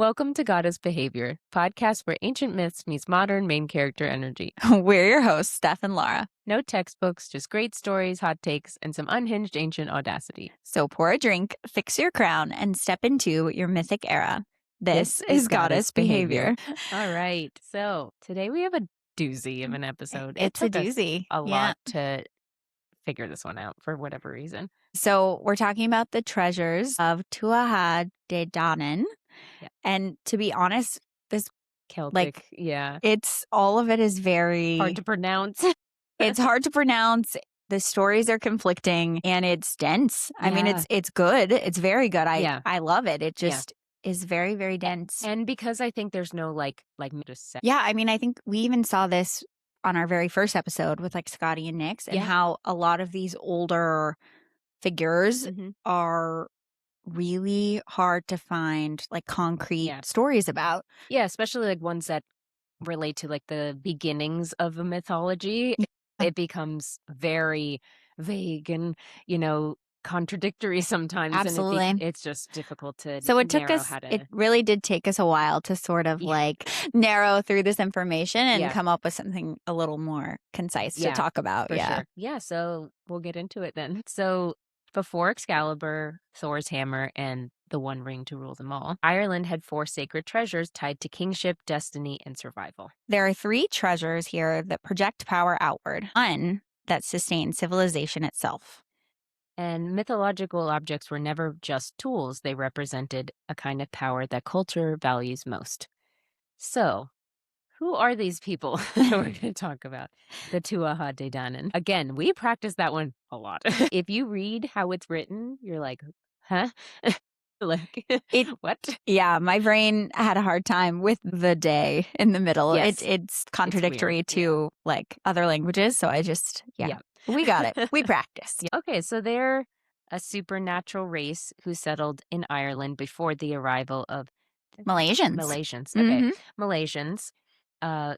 Welcome to Goddess Behavior, podcast where ancient myths meets modern main character energy. We're your hosts, Steph and Laura. No textbooks, just great stories, hot takes, and some unhinged ancient audacity. So pour a drink, fix your crown, and step into your mythic era. This is Goddess Behavior. All right. So today we have a doozy of an episode. It's a doozy. A lot to figure this one out for whatever reason. So we're talking about the treasures of Tuatha Dé Danann. Yeah. And to be honest, this Celtic, it's all of it is very hard to pronounce. It's hard to pronounce. The stories are conflicting and it's dense. I mean, it's good. It's very good. I love it. It just is very, very dense. And because I think there's no like just set. Yeah, I mean, I think we even saw this on our very first episode with like Scotty and Nyx and how a lot of these older figures are really hard to find like concrete stories about. Yeah, especially like ones that relate to like the beginnings of a mythology. It becomes very vague and, contradictory sometimes. Absolutely. And it's just difficult to So it took us, it really did take us a while to sort of like narrow through this information and come up with something a little more concise to talk about. Sure. Yeah, so we'll get into it then. So before Excalibur, Thor's hammer, and the One Ring to rule them all, Ireland had 4 sacred treasures tied to kingship, destiny, and survival. There are 3 treasures here that project power outward. One that sustains civilization itself. And mythological objects were never just tools. They represented a kind of power that culture values most. So, who are these people that we're going to talk about? The Tuatha Dé Danann. Again, we practice that one a lot. If you read how it's written, you're like, huh? Like, what? Yeah, my brain had a hard time with the day in the middle. Yes. It's contradictory to like other languages. So I just, we got it. We practiced. Okay, so they're a supernatural race who settled in Ireland before the arrival of Malaysians. Okay. Malaysians,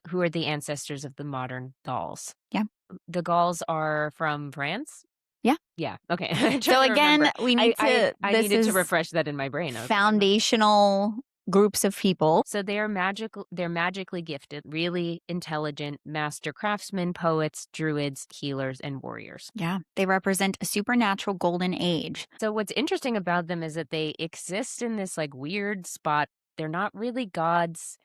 who are the ancestors of the modern Gauls. Yeah. The Gauls are from France? Yeah. Yeah. Okay. So again, we need I needed to refresh that in my brain. Foundational groups of people. So they're magically gifted, really intelligent master craftsmen, poets, druids, healers, and warriors. Yeah. They represent a supernatural golden age. So what's interesting about them is that they exist in this like weird spot. They're not really gods.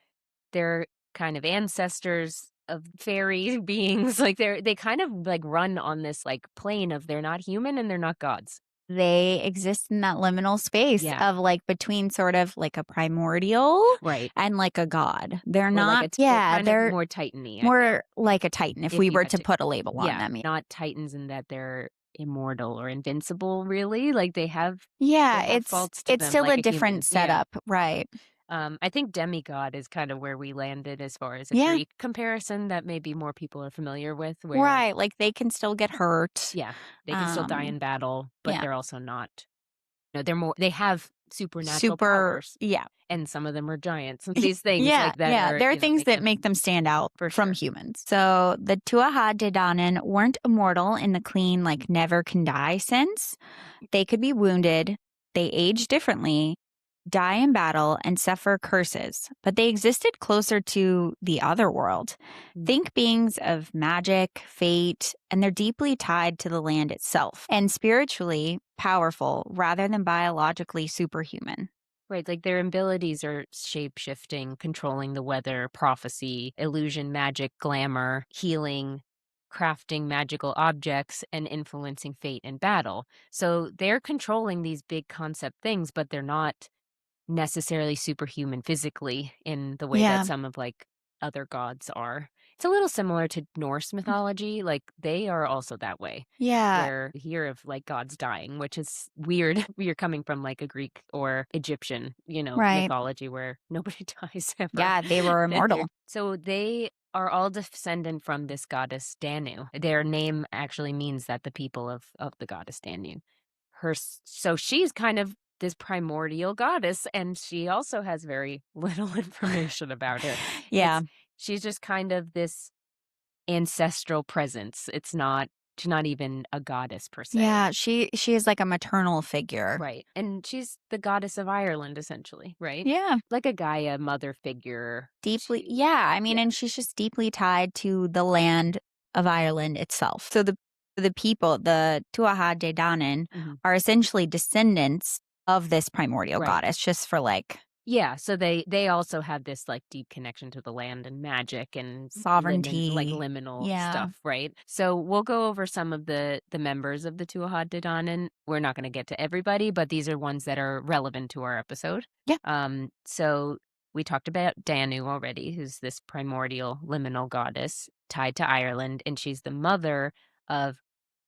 They're kind of ancestors of fairy beings. Like they kind of like run on this like plane of they're not human and they're not gods. They exist in that liminal space of like between sort of like a primordial and like a god. They're not, they're more Titan-y. More like a Titan if we were to put a label on them. Not Titans in that they're immortal or invincible, really. Like they have faults to it's them, still like a different setup, right? I think demigod is kind of where we landed as far as a Greek comparison that maybe more people are familiar with. Right, like they can still get hurt. Yeah, they can still die in battle, but they're also not. They're more. They have supernatural powers. Yeah, and some of them are giants. And these things, like that. There are things that make them stand out from humans. So the Tuatha Dé Danann weren't immortal in the clean, like never can die sense. They could be wounded. They age differently, die in battle, and suffer curses, but they existed closer to the other world. Think beings of magic, fate, and they're deeply tied to the land itself and spiritually powerful rather than biologically superhuman. Right, like their abilities are shape-shifting, controlling the weather, prophecy, illusion, magic, glamour, healing, crafting magical objects, and influencing fate and battle. So they're controlling these big concept things, but they're not necessarily superhuman physically in the way that some of like other gods are. It's a little similar to Norse mythology. Like they are also that way. Yeah. Where you hear of like gods dying, which is weird. You're coming from like a Greek or Egyptian, mythology where nobody dies ever. Yeah, they were immortal. So they are all descendant from this goddess Danu. Their name actually means that the people of the goddess Danu. So she's kind of this primordial goddess, and she also has very little information about her. Yeah. She's just kind of this ancestral presence. It's not She's not even a goddess per se. Yeah, she is like a maternal figure. Right. And she's the goddess of Ireland, essentially, right? Yeah. Like a Gaia mother figure. Deeply, yeah. I mean, Yeah. and she's just deeply tied to the land of Ireland itself. So the people, the Tuatha Dé Danann, are essentially descendants of this primordial Right. goddess, just for like Yeah, so they also have this, like, deep connection to the land and magic and sovereignty. liminal Yeah. stuff, right? So we'll go over some of the members of the Tuatha Dé Danann. We're not gonna get to everybody, but these are ones that are relevant to our episode. Yeah. So we talked about Danu already, who's this primordial liminal goddess tied to Ireland, and she's the mother of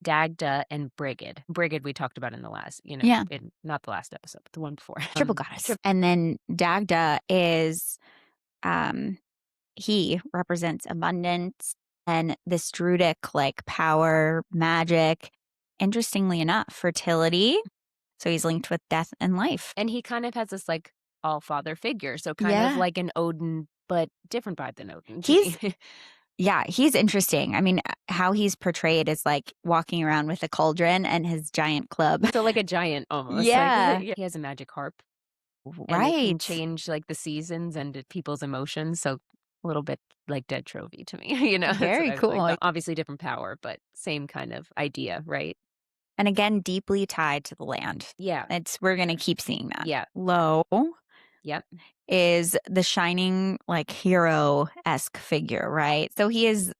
Dagda and Brigid. Brigid we talked about in the last, Yeah. not the last episode, but the one before. Triple goddess. And then Dagda is, he represents abundance and this druidic like power, magic. Interestingly enough, fertility. So he's linked with death and life. And he kind of has this like all-father figure, so kind of like an Odin, but different vibe than Odin. Yeah, he's interesting. I mean, how he's portrayed is like walking around with a cauldron and his giant club. So like a giant almost. Yeah. Like, he has a magic harp. Right. And it can change like the seasons and people's emotions. So a little bit like Dead Trophy to me, Very cool. Like, obviously different power, but same kind of idea, right? And again, deeply tied to the land. Yeah. We're going to keep seeing that. Yeah. Lo. Yep. Is the shining, like, hero-esque figure, right? So he is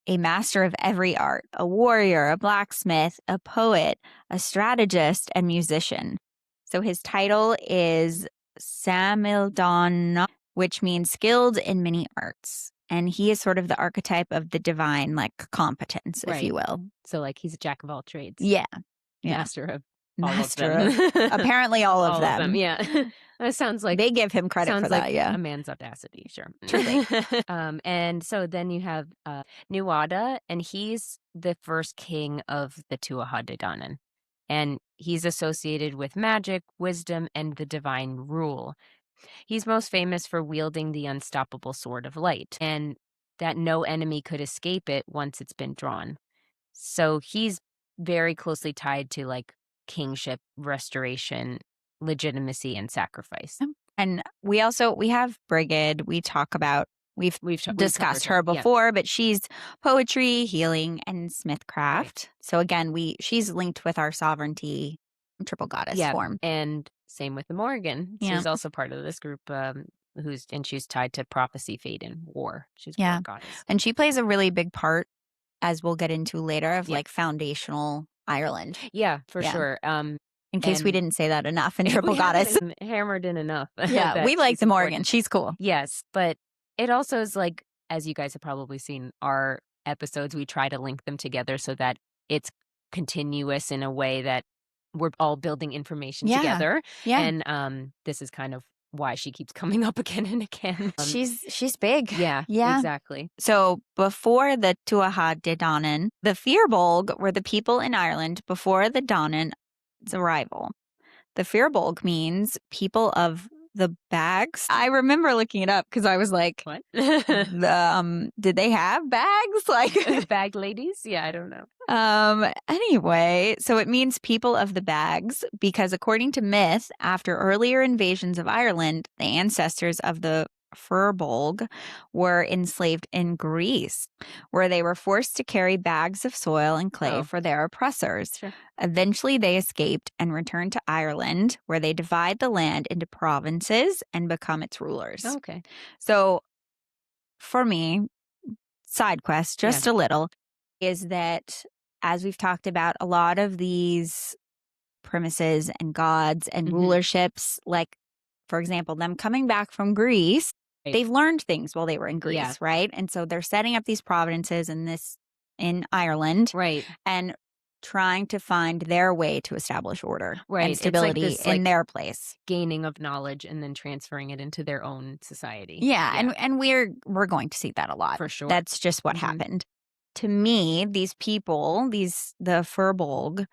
a master of every art, a warrior, a blacksmith, a poet, a strategist, and musician. So his title is Samildon, which means skilled in many arts. And he is sort of the archetype of the divine, like, competence, if you will. So, like, he's a jack of all trades. Yeah. Master of Master all of them. Apparently all of them. Yeah. That sounds like they give him credit for that, a man's audacity, sure. Truly. And so then you have NOO-ah-dah, and he's the first king of the Tuatha Dé Danann. And he's associated with magic, wisdom, and the divine rule. He's most famous for wielding the unstoppable sword of light, and that no enemy could escape it once it's been drawn. So he's very closely tied to like kingship, restoration, legitimacy, and sacrifice. And we have Brigid. We've discussed her before, but she's poetry, healing, and smithcraft. Right. So again, she's linked with our sovereignty triple goddess form. And same with the Morrígan. She's also part of this group. She's tied to prophecy, fate, and war. She's a war goddess, and she plays a really big part, as we'll get into later, of like foundational Ireland. Yeah, for sure. In case we didn't say that enough in Triple Goddess. Hammered in enough. Yeah, we like the Morrígan. She's cool. Yes, but it also is like, as you guys have probably seen our episodes, we try to link them together so that it's continuous in a way that we're all building information together. Yeah. And this is kind of why she keeps coming up again and again. She's big. Yeah, exactly. So before the Tuatha Dé Danann, the Firbolg were the people in Ireland before the Danann's arrival. The Firbolg means people of the bags. I remember looking it up because I was like, what? Did they have bags? Like bag ladies? Yeah, I don't know. Anyway, so it means people of the bags because according to myth, after earlier invasions of Ireland, the ancestors of the Firbolg were enslaved in Greece, where they were forced to carry bags of soil and clay for their oppressors. Sure. Eventually, they escaped and returned to Ireland, where they divide the land into provinces and become its rulers. Okay. So, for me, side quest, just a little, is that, as we've talked about, a lot of these premises and gods and rulerships, like, for example, them coming back from Greece, they've learned things while they were in Greece, right? And so they're setting up these provinces in Ireland, right, and trying to find their way to establish order and stability it's like in their place. Gaining of knowledge and then transferring it into their own society. Yeah. And we're going to see that a lot. For sure. That's just what happened. To me, these people, the Firbolg,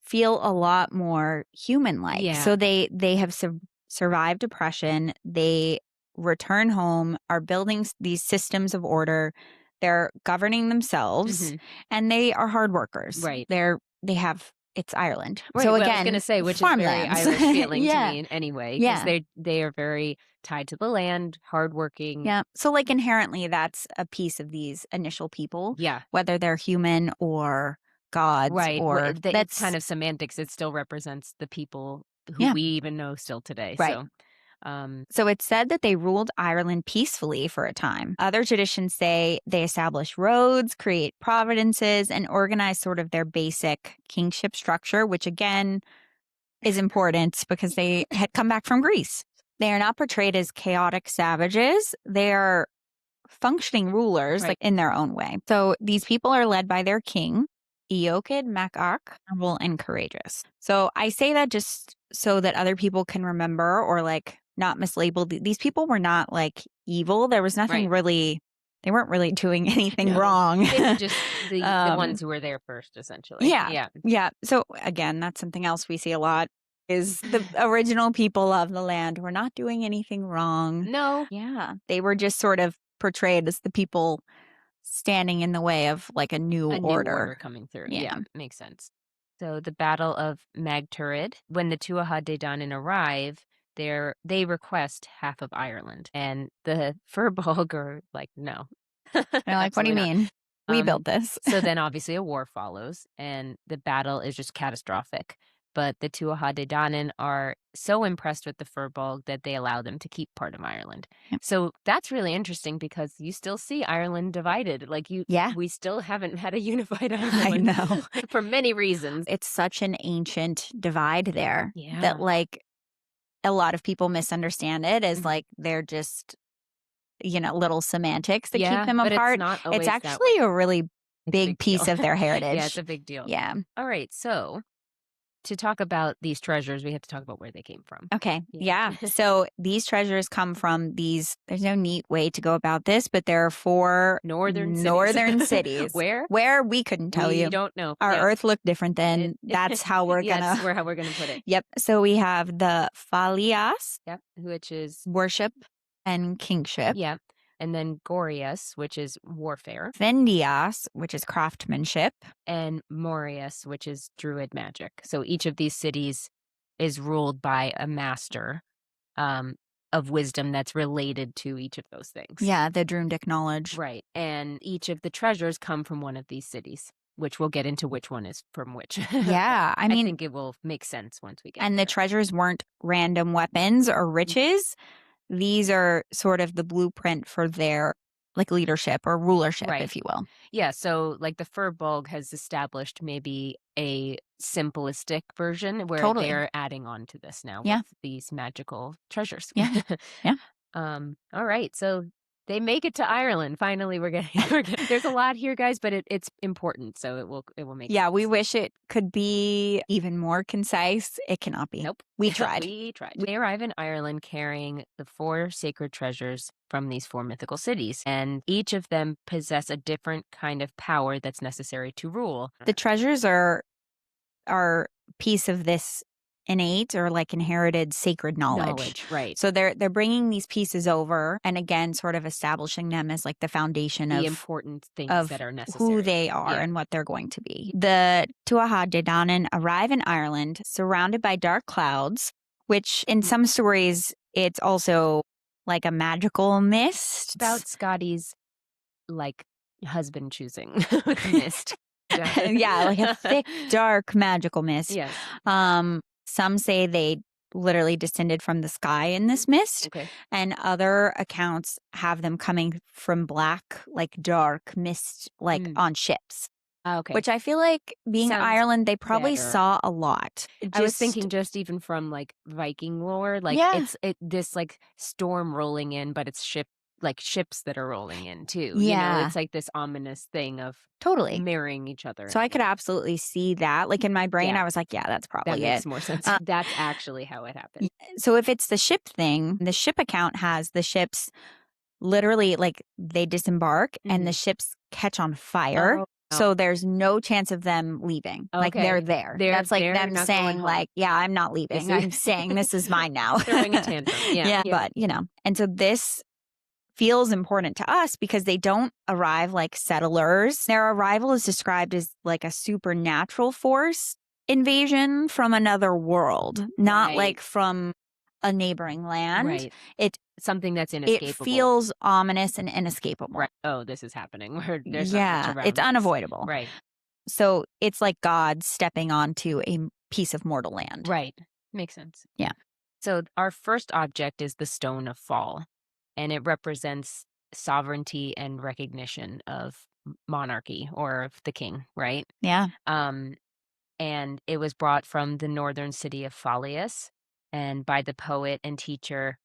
feel a lot more human-like. Yeah. So they have survived oppression. They return home, are building these systems of order, They're governing themselves, and they are hard workers. Right. It's Ireland. Right. So Well, again, I was going to say, which farmlands. is very Irish feeling Yeah. to me anyway, because Yeah. they are very tied to the land, hardworking. Yeah. So like inherently, that's a piece of these initial people, Yeah. whether they're human or gods, Right. or It's that's kind of semantics. It still represents the people who Yeah. we even know still today. Right. So, So it's said that they ruled Ireland peacefully for a time. Other traditions say they established roads, create providences, and organize sort of their basic kingship structure, which again is important because they had come back from Greece. They are not portrayed as chaotic savages. They are functioning rulers, Right. like in their own way. So these people are led by their king, Eokid Mac-ach, honorable and courageous. So I say that just so that other people can remember or like not mislabeled. These people were not like evil. There was nothing really, they weren't really doing anything wrong. They were just the ones who were there first, essentially. Yeah. Yeah. So again, that's something else we see a lot is the original people of the land were not doing anything wrong. No. Yeah. They were just sort of portrayed as the people standing in the way of like a new order coming through. Yeah, makes sense. So the Battle of Magturid, when the Tuatha Dé Danann arrive, they request half of Ireland, and the Firbolg are like, no. They're like, what do you mean? We built this. So then obviously a war follows, and the battle is just catastrophic. But the Tuatha Dé Danann are so impressed with the Firbolg that they allow them to keep part of Ireland. Yep. So that's really interesting because you still see Ireland divided. Like we still haven't had a unified Ireland. I know. For many reasons. It's such an ancient divide there Yeah. that like a lot of people misunderstand it as like they're just, little semantics that keep them apart. It's actually a really big piece of their heritage. Yeah, it's a big deal. Yeah. All right. So to talk about these treasures, we have to talk about where they came from. Okay. Yeah. So these treasures come from these, there's no neat way to go about this, but there are 4 northern cities. Where we couldn't tell you. We don't know. Our Earth looked different then. That's how we're how we're gonna put it. Yep. So we have the Fáilias. Yep. Which is worship and kingship. Yep. And then Gorias, which is warfare. Vendias, which is craftsmanship. And Morrígan, which is druid magic. So each of these cities is ruled by a master of wisdom that's related to each of those things. Yeah, the Drundic knowledge. Right. And each of the treasures come from one of these cities, which we'll get into which one is from which. Yeah. I mean, I think it will make sense once we get And there. the treasures weren't random weapons or riches. These are sort of the blueprint for their like leadership or rulership, if you will. Yeah. So like the Firbolg has established maybe a simplistic version where they're adding on to this now with these magical treasures. Yeah. Yeah. All right. So they make it to Ireland. Finally, we're getting there's a lot here, guys, but it's important. So it will make sense. We wish it could be even more concise. It cannot be. Nope. We tried. They arrive in Ireland carrying the 4 sacred treasures from these 4 mythical cities, and each of them possess a different kind of power that's necessary to rule. The treasures are piece of this innate or like inherited sacred knowledge. Right. So they're bringing these pieces over and again sort of establishing them as like the foundation of important things that are necessary, who they are and what they're going to be. The Tuatha Dé Danann arrive in Ireland surrounded by dark clouds, which in some stories it's also like a magical mist. About Scotty's like husband choosing mist. Yeah, like a thick, dark, magical mist. Yes. Some say they literally descended from the sky in this mist. Okay. And other accounts have them coming from black, like dark mist, like on ships. Okay. Which I feel like being Sounds Ireland, they probably better. saw a lot. I was thinking just even from like Viking lore, like it's this like storm rolling in, but it's ships that are rolling in too. Yeah. It's like this ominous thing of totally mirroring each other. So I could absolutely see that. Like in my brain, I was like, yeah, that's probably that makes more sense. That's actually how it happened. So if it's the ship thing, the ship account has the ships literally like they disembark and the ships catch on fire. So there's no chance of them leaving. Like they're there. That's like them saying like, yeah, I'm not leaving. I'm saying this is mine now. Throwing a tantrum. Yeah. But and so this feels important to us because they don't arrive like settlers. Their arrival is described as like a supernatural force invasion from another world, not like from a neighboring land. Right. It Something that's inescapable. It feels ominous and inescapable. Right. Oh, this is happening. There's not much around it's us. unavoidable. Right. So it's like God stepping onto a piece of mortal land. Right. Makes sense. Yeah. So our first object is the Stone of Fál, and it represents sovereignty and recognition of monarchy or of the king, right? Yeah. And it was brought from the northern city of Fáil and by the poet and teacher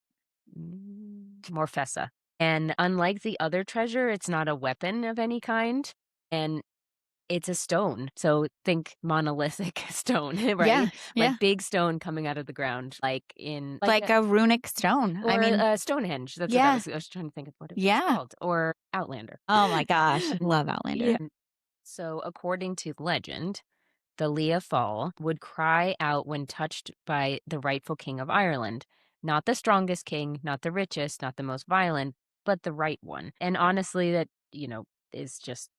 Morfessa. And unlike the other treasure, it's not a weapon of any kind, and it's a stone. So think monolithic stone, right? Like big stone coming out of the ground, like a runic stone. Or I mean, Stonehenge. That's what I was trying to think of what it was called. Or Outlander. Oh my gosh, love Outlander. Yeah. So according to legend, the Lugh Fawl would cry out when touched by the rightful king of Ireland. Not the strongest king, not the richest, not the most violent, but the right one. And honestly, that, is just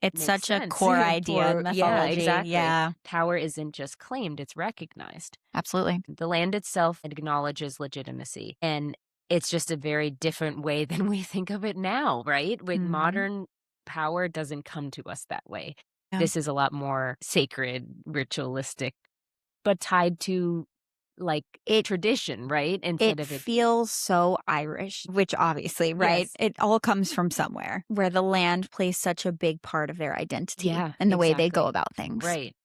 it's such a core idea in mythology. Yeah, exactly. Yeah. Power isn't just claimed, it's recognized. Absolutely. The land itself acknowledges legitimacy. And it's just a very different way than we think of it now, right? With modern power doesn't come to us that way. Yeah. This is a lot more sacred, ritualistic, but tied to tradition, right? It feels so Irish, which obviously, right? Yes. It all comes from somewhere where the land plays such a big part of their identity and the way they go about things. Right.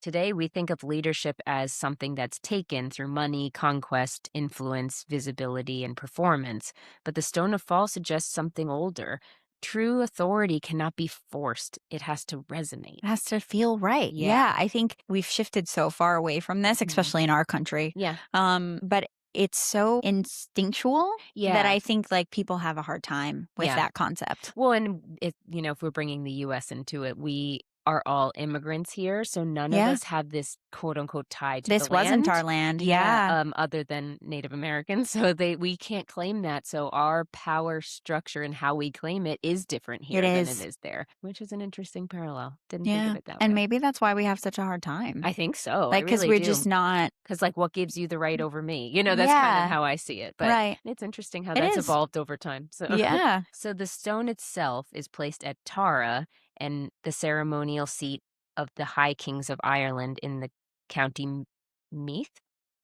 Today, we think of leadership as something that's taken through money, conquest, influence, visibility, and performance. But the Stone of Fál suggests something older. True authority cannot be forced. It has to resonate. It has to feel right. Yeah. I think we've shifted so far away from this, especially in our country. Yeah. But it's so instinctual that I think people have a hard time with that concept. Well, and if we're bringing the U.S. into it, we are all immigrants here, so none of us have this quote unquote tie to this the land. wasn't our land, other than Native Americans, so we can't claim that. So our power structure and how we claim it is different here than it is there, which is an interesting parallel. Didn't think of it that way. And maybe that's why we have such a hard time. I think so. Because we're just not. Because what gives you the right over me? That's kind of how I see it. But it's interesting how that's evolved over time. So so the stone itself is placed at Tara, and the ceremonial seat of the High Kings of Ireland in the County Meath,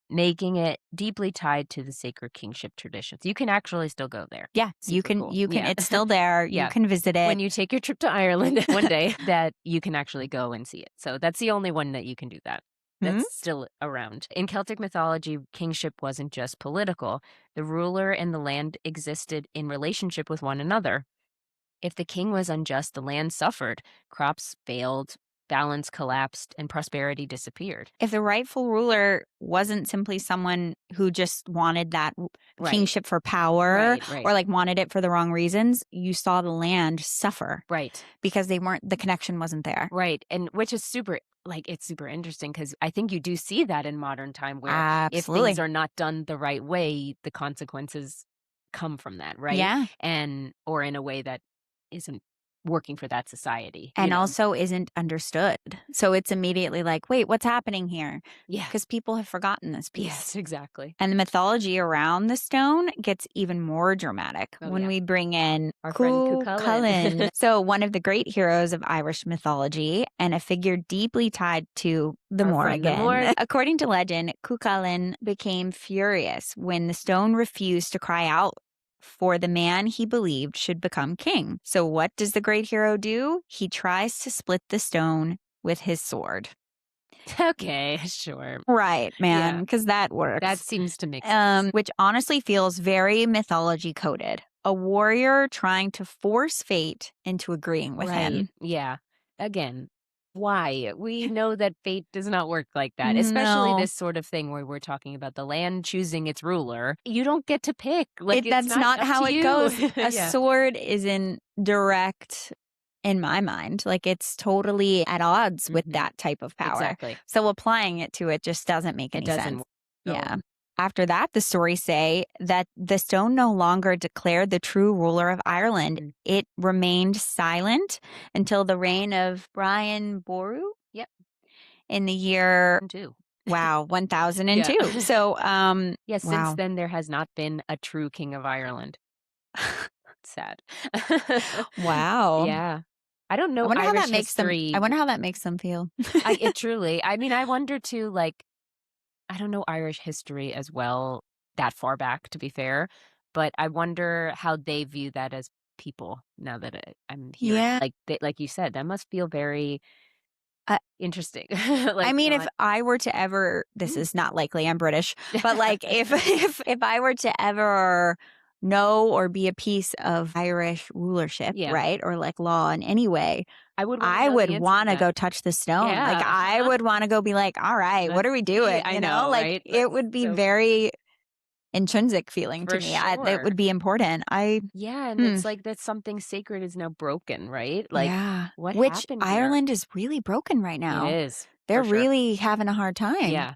making it deeply tied to the sacred kingship traditions. You can actually still go there. Yeah, you can. Cool. You can. It's still there. You can visit it when you take your trip to Ireland one day. That you can actually go and see it. So that's the only one that you can do that. That's still around. In Celtic mythology, kingship wasn't just political. The ruler and the land existed in relationship with one another. If the king was unjust, the land suffered. Crops failed, balance collapsed, and prosperity disappeared. If the rightful ruler wasn't simply someone who just wanted that kingship for power or wanted it for the wrong reasons, you saw the land suffer. Right. Because the connection wasn't there. Right. And which is super, it's super interesting because I think you do see that in modern time where if things are not done the right way, the consequences come from that, right? Yeah. Or in a way that isn't working for that society. And also isn't understood. So it's immediately wait, what's happening here? Yeah. Because people have forgotten this piece. Yes, exactly. And the mythology around the stone gets even more dramatic when we bring in our friend Cuchulainn. So one of the great heroes of Irish mythology and a figure deeply tied to the Morrígan. According to legend, Cuchulainn became furious when the stone refused to cry out for the man he believed should become king. So what does the great hero do? He tries to split the stone with his sword. Okay, sure. Right, man, because that works. That seems to make sense. Which honestly feels very mythology coded. A warrior trying to force fate into agreeing with him. Yeah. Again, why? We know that fate does not work like that, especially this sort of thing where we're talking about the land choosing its ruler. You don't get to pick. That's not how it goes. A sword is in direct, in my mind, it's totally at odds with that type of power. Exactly. So applying it to it just doesn't make any sense. No. Yeah. After that, the stories say that the stone no longer declared the true ruler of Ireland. Mm. It remained silent until the reign of Brian Boru. Yep. In the year, Too. wow, 1002. Yeah. So, Yeah, since wow. then there has not been a true king of Ireland. Sad. Wow. Yeah. I don't I know wonder how Irish that makes them. history. I wonder how that makes them feel. It truly. I mean, I wonder too, like, I don't know Irish history as well that far back, to be fair, but I wonder how they view that as people now that I'm hearing. Yeah. Like you said, that must feel very interesting. I mean, if not- I were to ever, this Mm. is not likely, I'm British, but like if I were to ever know or be a piece of Irish rulership, Yeah. right, or like law in any way, I would I would want to go touch the stone. Like Yeah. I would want to go be like, all right, what are we doing? I You know, like right? it would be very intrinsic feeling to For me. That sure. would be important. Yeah, and it's like that something sacred is now broken, right? Like, yeah, what which happened here? Ireland is really broken right now. It is. They're for sure. really having a hard time. Yeah.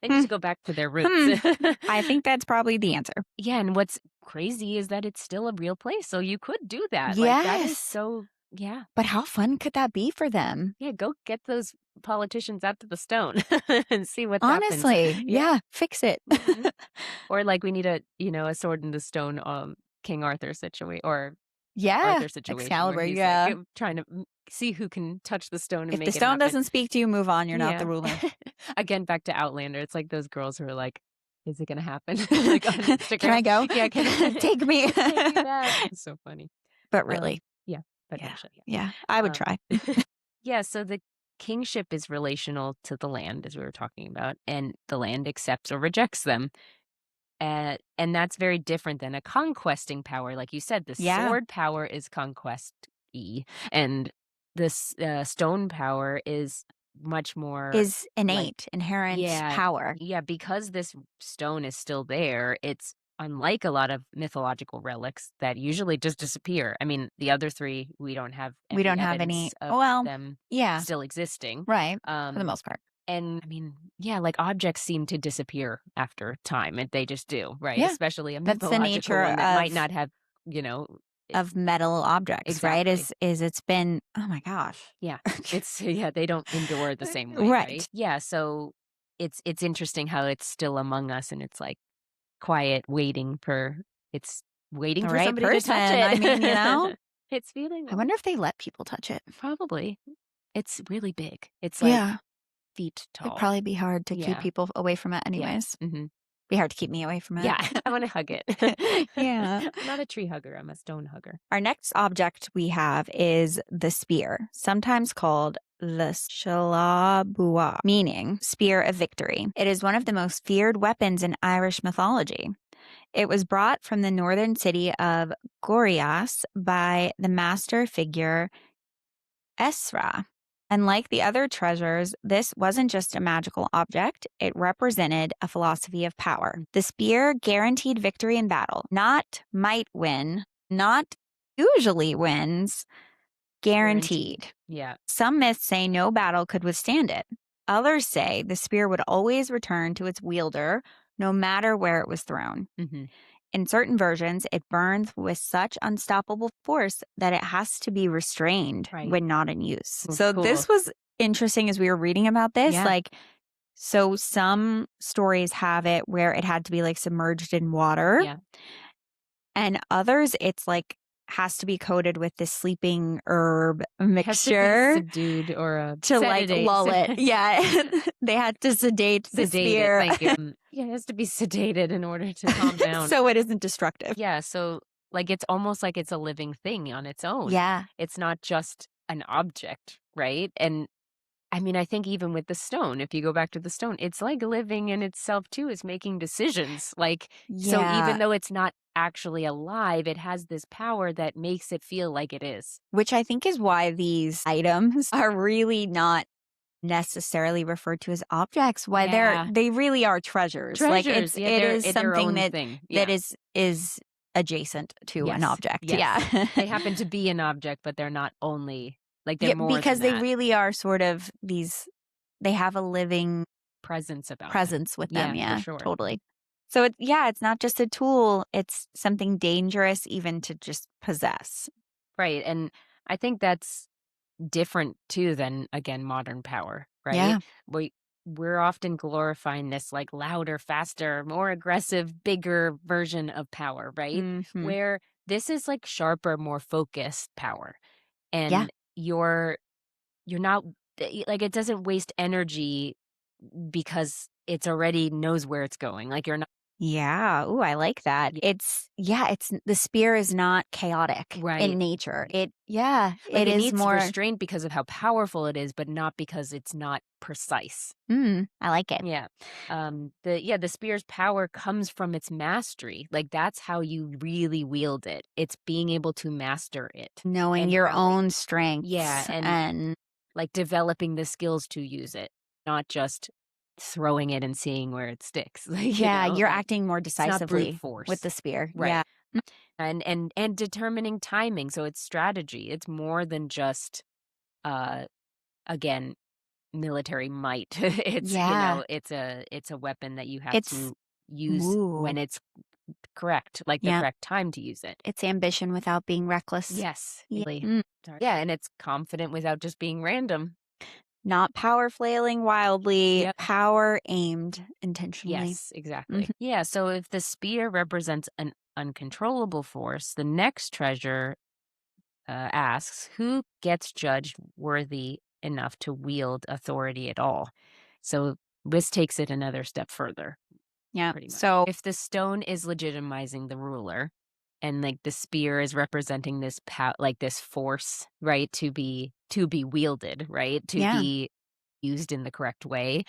They need to go back to their roots. I think that's probably the answer. Yeah, and what's crazy is that it's still a real place, so you could do that. Like, that is Yes. so, yeah. But how fun could that be for them? Yeah, go get those politicians out to the stone and see what happens. Honestly, yeah, fix it. Mhm. Or like we need a sword in the stone King Arthur situation or Yeah, Arthur situation where Excalibur, he's yeah. like trying to see who can touch the stone and If make the it stone happen. doesn't speak to you, move on. You're not the Yeah. ruler. Again, back to Outlander. It's like those girls who are like, "Is it gonna happen?" Like on Instagram. Can I go? Yeah, Take me. Take me back. It's so funny. But really, Yeah, but yeah, actually, yeah, I would try. Yeah, so the kingship is relational to the land, as we were talking about, and the land accepts or rejects them. And that's very different than a conquesting power. Like you said, the Yeah. sword power is conquest-y, and this stone power is much more Is innate, inherent power. Yeah, because this stone is still there, it's unlike a lot of mythological relics that usually just disappear. I mean, the other three, we don't have We don't have any. evidence of Well, them yeah, still existing. right. For the most part. And I mean, yeah, like objects seem to disappear after time, and they just do, right? Yeah. Especially a That's the mythological nature one that might of- not have, you know, Of metal objects, right? Exactly. Is it's been, oh my gosh. yeah, they don't endure the same way, Right. Yeah, so it's interesting how it's still among us, and it's like quiet, waiting for The for right somebody to touch person. it. I mean, it's feeling. I wonder if they let people touch it. Probably. It's really big. It's like feet tall. It'd probably be hard to keep Yeah. people away from it anyways. hmm Be hard to keep me away from it. Yeah, I want to hug it. Yeah. I'm not a tree hugger. I'm a stone hugger. Our next object we have is the spear, sometimes called the Shalabuah, meaning spear of victory. It is one of the most feared weapons in Irish mythology. It was brought from the northern city of Gorias by the master figure Esra. And like the other treasures, this wasn't just a magical object, it represented a philosophy of power. The spear guaranteed victory in battle, not might win, not usually wins, guaranteed. Yeah. Some myths say no battle could withstand it. Others say the spear would always return to its wielder, no matter where it was thrown. Mm-hmm. In certain versions, it burns with such unstoppable force that it has to be restrained when not in use. Well, So cool. this was interesting as we were reading about this. Yeah. Like, so some stories have it where it had to be like submerged in water. Yeah. And others, it's like has to be coated with this sleeping herb mixture Has to be subdued or to like sedate. lull it. Yeah. They had to sedate the spear. Thank you. Yeah, it has to be sedated in order to calm down. So it isn't destructive. Yeah, so like it's almost like it's a living thing on its own. Yeah. It's not just an object, right? And I mean, I think even with the stone, if you go back to the stone, it's like living in itself too, is making decisions. Like, so even though it's not actually alive, it has this power that makes it feel like it is. Which I think is why these items are really not necessarily referred to as objects. Why they really are treasures. Like it is something that is adjacent to an object. Yes. Yeah. They happen to be an object, but they're not only like they're more because than they that. really are sort of these. They have a living presence about them. presence with them. Yeah, Yeah, for sure. totally. So it's not just a tool, it's something dangerous even to just possess. Right. And I think that's different too than, again, modern power, Yeah. right? We're often glorifying this like louder, faster, more aggressive, bigger version of power, right? Mhm. Where this is like sharper, more focused power. Yeah. And you're not like, it doesn't waste energy because it's already knows where it's going. Like, you're not Yeah. Ooh, I like that. y- It's the spear is not chaotic right. in nature. It Like, it is needs more restraint because of how powerful it is, but not because it's not precise. I like it. Yeah. The spear's power comes from its mastery. Like, that's how you really wield it. It's being able to master it. Knowing And your how it, own yeah, strengths and like developing the skills to use it, not just throwing it and seeing where it sticks. Like, you're like, acting more it's not brute decisively with force. the spear. Right. Yeah. And determining timing. So it's strategy. It's more than just uh again, military might. It's, Yeah. it's a weapon that you have It's to use ooh. when it's correct, like the Yeah. correct time to use it. It's ambition without being reckless. Yes. Yeah. Really. Sorry. Yeah, and it's confident without just being random. Not power flailing wildly, Yep. power aimed intentionally. Yes, exactly. Yeah, so if the spear represents an uncontrollable force, the next treasure asks who gets judged worthy enough to wield authority at all. So this takes it another step further. Yeah. Pretty much. So If the stone is legitimizing the ruler and like the spear is representing this like this force, right, to be wielded, right, to yeah. be used in the correct way,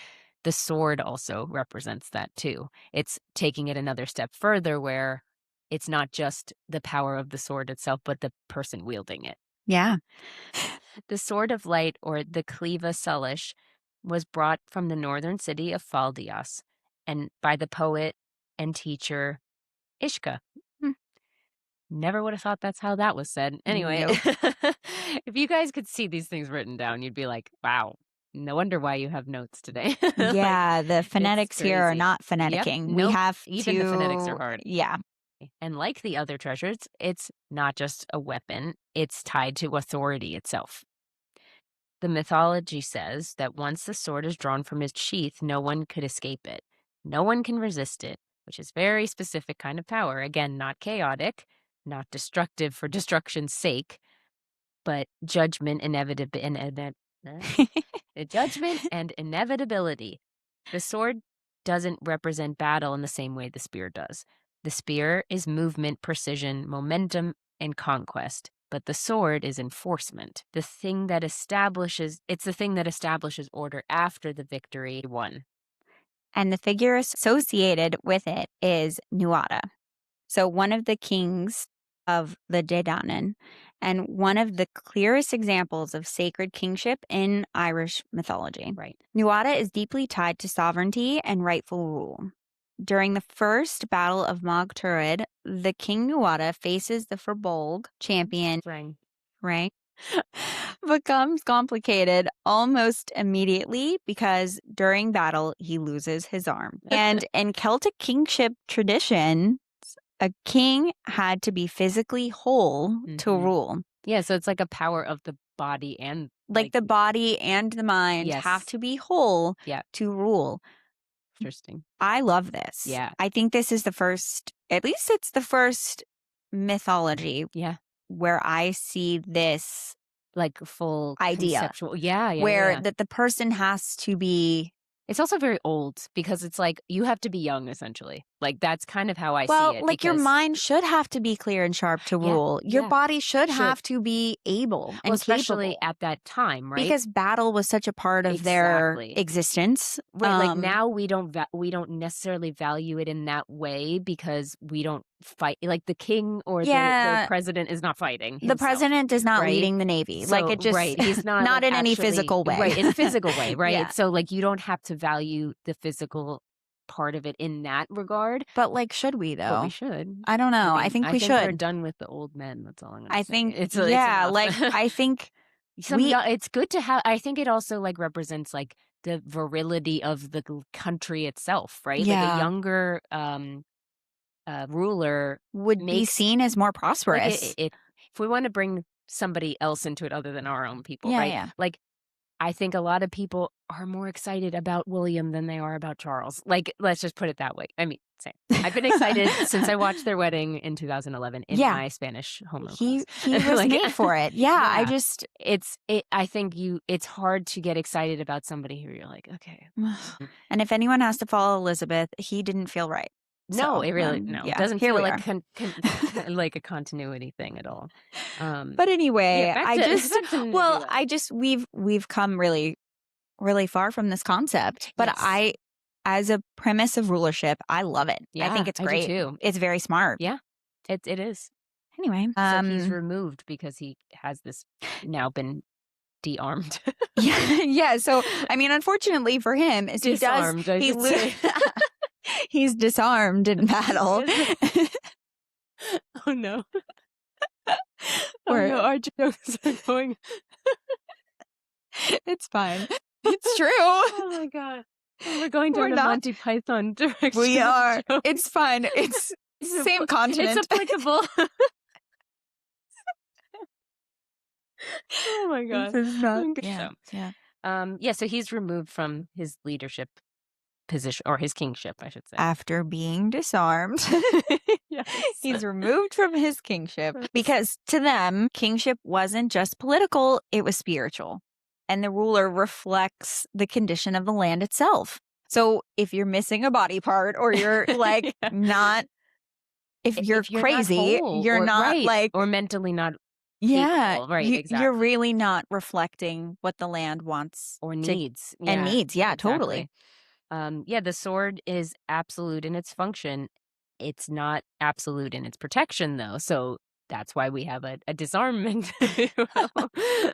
the sword also represents that too. It's taking it another step further where it's not just the power of the sword itself, but the person wielding it. Yeah. The Sword of Light, or the Cleva Sulish, was brought from the northern city of Fáil and by the poet and teacher Ishka. Hmm. Never would have thought that's how that was said. Anyway, Nope. if you guys could see these things written down, you'd be like, wow, no wonder why you have notes today. Like, Yeah, the it's phonetics here are crazy. not Yep. phoneticking. We Nope. have Even the phonetics are hard. yeah. And like the other treasures, it's not just a weapon, it's tied to authority itself. The mythology says that once the sword is drawn from its sheath, no one could escape it. No one can resist it, which is very specific kind of power. Again, not chaotic, not destructive for destruction's sake, but judgment and inevitability. The sword doesn't represent battle in the same way the spear does. The spear is movement, precision, momentum, and conquest. But the sword is enforcement. It's the thing that establishes order after the victory won. And the figure associated with it is NOO-ah-dah. So one of the kings of the Dé Danann, and one of the clearest examples of sacred kingship in Irish mythology. Right. NOO-ah-dah is deeply tied to sovereignty and rightful rule. During the first battle of Mag Tuired, the king NOO-ah-dah faces the Firbolg champion, right? Becomes complicated almost immediately because during battle he loses his arm. And in Celtic kingship tradition, a king had to be physically whole to rule. Yeah, so it's like a power of the body and Like the body and the mind have Yes. to be whole Yeah. to rule. Interesting. I love this. Yeah. I think this is the first, at least it's the first mythology Yeah. where I see this Like full idea. conceptual. Yeah, yeah. where yeah. that the person has to be It's also very old because it's like you have to be young essentially. Like that's kind of how I see it. like your because- mind should have to be clear and sharp to Yeah, rule. Your yeah. body should Should. have to be able and especially capable. at that time, right? Because battle was such a part of their Exactly. existence. Right, like now we don't necessarily value it in that way because we don't fight. Like the king or the president is not fighting. The himself, president is not right? leading the Navy. So, like it just right, he's not not like, in any actually- physical way. right? In a physical way, right? Yeah. So like you don't have to value the physical part of it in that regard. But like, should we But though? we should. I don't know. I mean, think we we're should. done with the old men. That's all I'm gonna say. I think It's yeah. enough. like I think It's good to have. I think it also like represents like the virility of the country itself, right? Like a younger ruler would be seen as more prosperous. Like if we want to bring somebody else into it other than our own people, Yeah, right? yeah. Like I think a lot of people are more excited about William than they are about Charles. Like, let's just put it that way. I mean, same. I've been excited since I watched their wedding in 2011 in my Spanish homeroom class. He was Like, made for it. Yeah, I think it's hard to get excited about somebody who you're like, okay. And if anyone has to follow Elizabeth, he didn't feel right. No, So, it really It doesn't here feel we like like a continuity thing at all. But anyway, we've come really, really far from this concept. But Yes. as a premise of rulership, I love it. I think it's great. I do too. It's very smart. Yeah, it is. Anyway, so he's removed because he has this now been de-armed. yeah. So I mean, unfortunately for him, is disarmed. He's disarmed in battle. Oh no! No, our jokes are going. It's fine. It's true. Oh my god! We're going down a Monty Python direction. We are. It's fine. It's same continent. It's applicable. Oh my god! This is not. Yeah. So he's removed from his leadership position, or his kingship, I should say, after being disarmed. Yes. He's removed from his kingship because to them, kingship wasn't just political; it was spiritual, and the ruler reflects the condition of the land itself. So if you're missing a body part, or you're like not, if you're crazy, not whole, you're not like, or mentally not. Yeah, capable, right. Exactly. You're really not reflecting what the land wants or needs. And needs. Yeah, exactly. totally. The sword is absolute in its function. It's not absolute in its protection, though. So that's why we have a disarmament,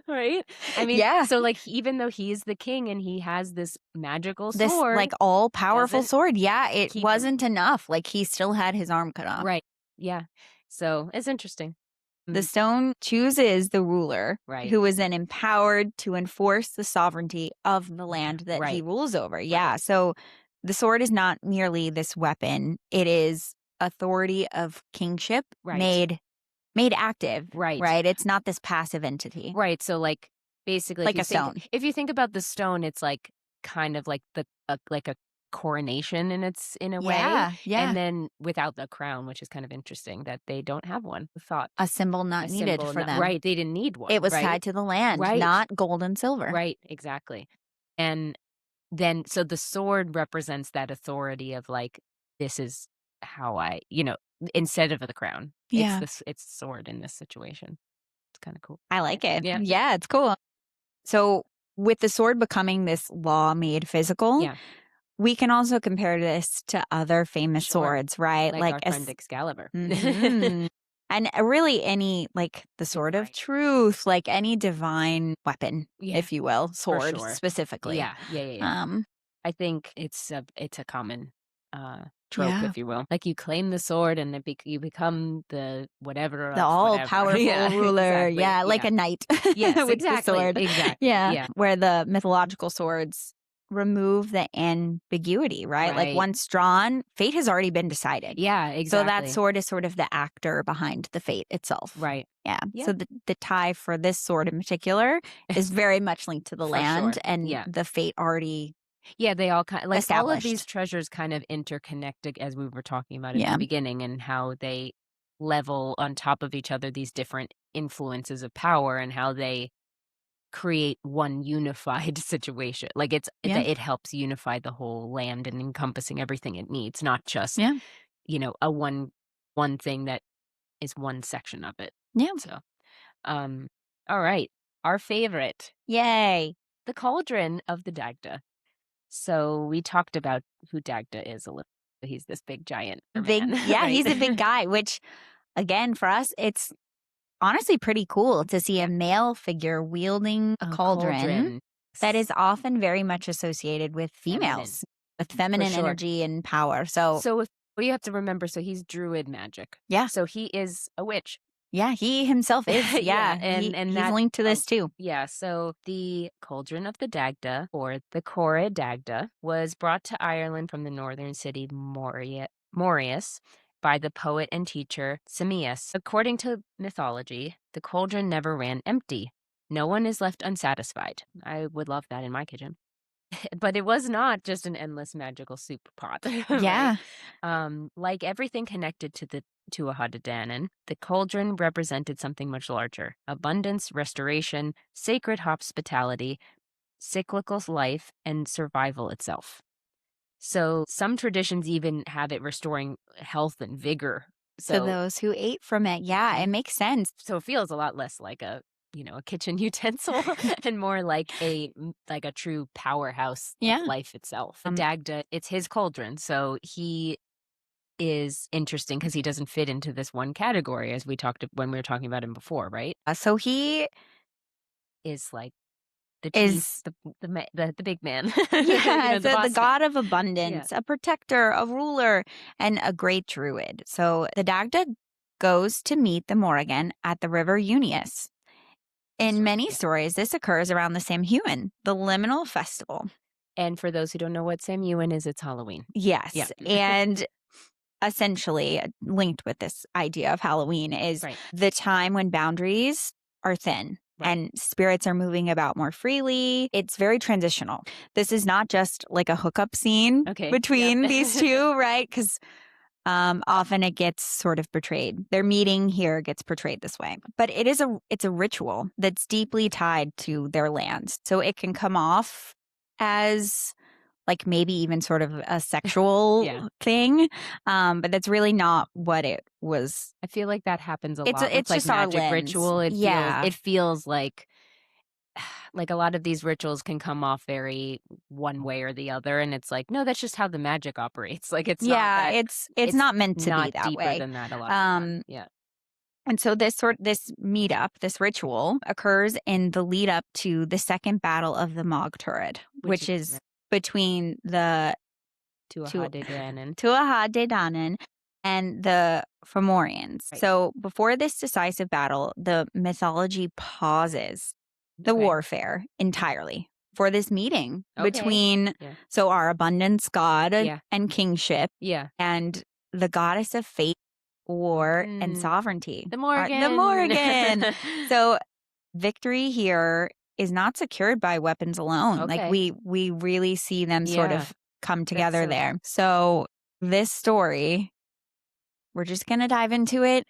right? I mean, so like even though he's the king and he has this magical sword, this like all powerful sword, it wasn't enough. Like he still had his arm cut off, right? Yeah. So it's interesting. The stone chooses the ruler, who is then empowered to enforce the sovereignty of the land that he rules over. Yeah. So the sword is not merely this weapon. It is authority of kingship made active. Right. It's not this passive entity. Right. So like basically like a stone. If you think about the stone, it's like kind of like like a coronation in a way. Yeah. And then without the crown, which is kind of interesting that they don't have one. A symbol not needed for them. Right. They didn't need one. It was tied to the land, not gold and silver. Right. Exactly. And then so the sword represents that authority of like, this is how I, instead of the crown. Yeah. It's sword in this situation. It's kind of cool. I like it. Yeah. Yeah, it's cool. So with the sword becoming this law made physical, we can also compare this to other famous swords, right? Like our friend Excalibur. And really any, like the sword of truth, like any divine weapon, if you will, sword specifically. Yeah. I think it's a common trope, if you will. Like you claim the sword and you become the whatever. The all-powerful ruler. Exactly. Yeah, like a knight. Yes, with exactly. the sword. Exactly. Yeah. Where the mythological swords remove the ambiguity, right? Like once drawn, fate has already been decided. Yeah, exactly. So that sword is sort of the actor behind the fate itself. Right. Yeah. So the tie for this sword in particular is very much linked to the land and the fate already they all kind of like established. All of these treasures kind of interconnected, as we were talking about in the beginning, and how they level on top of each other these different influences of power and how they create one unified situation. Like it helps unify the whole land and encompassing everything it needs, not just a one thing that is one section of it. Yeah. So all right, our favorite, yay, the Cauldron of the Dagda. So we talked about who Dagda is a little. He's this big giant man. He's a big guy, which again for us it's honestly pretty cool to see a male figure wielding a cauldron that is often very much associated with females, with feminine energy and power. So you have to remember, so he's druid magic. Yeah. So he is a witch. Yeah, he himself is. Yeah, and he's that linked to this too. yeah, so the Cauldron of the Dagda, or the Dagda, was brought to Ireland from the northern city Maurius by the poet and teacher Simmias. According to mythology, the cauldron never ran empty. No one is left unsatisfied. I would love that in my kitchen. But it was not just an endless magical soup pot, Yeah. right? Like everything connected to the Tuatha Dé Danann, the cauldron represented something much larger: abundance, restoration, sacred hospitality, cyclical life, and survival itself. So some traditions even have it restoring health and vigor. To So, those who ate from it. Yeah, it makes sense. so it feels a lot less like a kitchen utensil and more like a true powerhouse of Yeah. life itself. Dagda, it's his cauldron, so he is interesting because he doesn't fit into this one category as we talked when we were talking about him before, right? So he Is like the is, chief, the big man. yeah, The the boss. god of abundance, a protector, a ruler, and a great druid. So the Dagda goes to meet the Morrígan at the river Unius. In many stories, this occurs around the Samhain, the liminal festival. And for those who don't know what Samhain is, it's Halloween. Yes. Yeah. And essentially linked with this idea of Halloween is the time when boundaries are thin and spirits are moving about more freely. It's very transitional. This is not just like a hookup scene between these two, right? Because often it gets sort of portrayed. Their meeting here gets portrayed this way. But it's a ritual that's deeply tied to their lands. So it can come off as like maybe even sort of a sexual thing. But that's really not what it was. I feel like that happens a lot. It's like just our magic lens. ritual. It feels like a lot of these rituals can come off very one way or the other, and it's like, no, that's just how the magic operates. Like it's not that, it's not meant to not be that deeper way. than that a lot of the time. Yeah. And so this meetup, this ritual occurs in the lead up to the second battle of the Morgue-rih-gahn, which is between the Tuatha Dé Danann. Tuatha Dé Danann and the Fomorians. So before this decisive battle, the mythology pauses the warfare entirely for this meeting between so our abundance god and kingship and the goddess of fate, war, and sovereignty. The Morrígan. The Morrígan. So victory here is not secured by weapons alone. Like we really see them sort of come together there. So this story, we're just going to dive into it.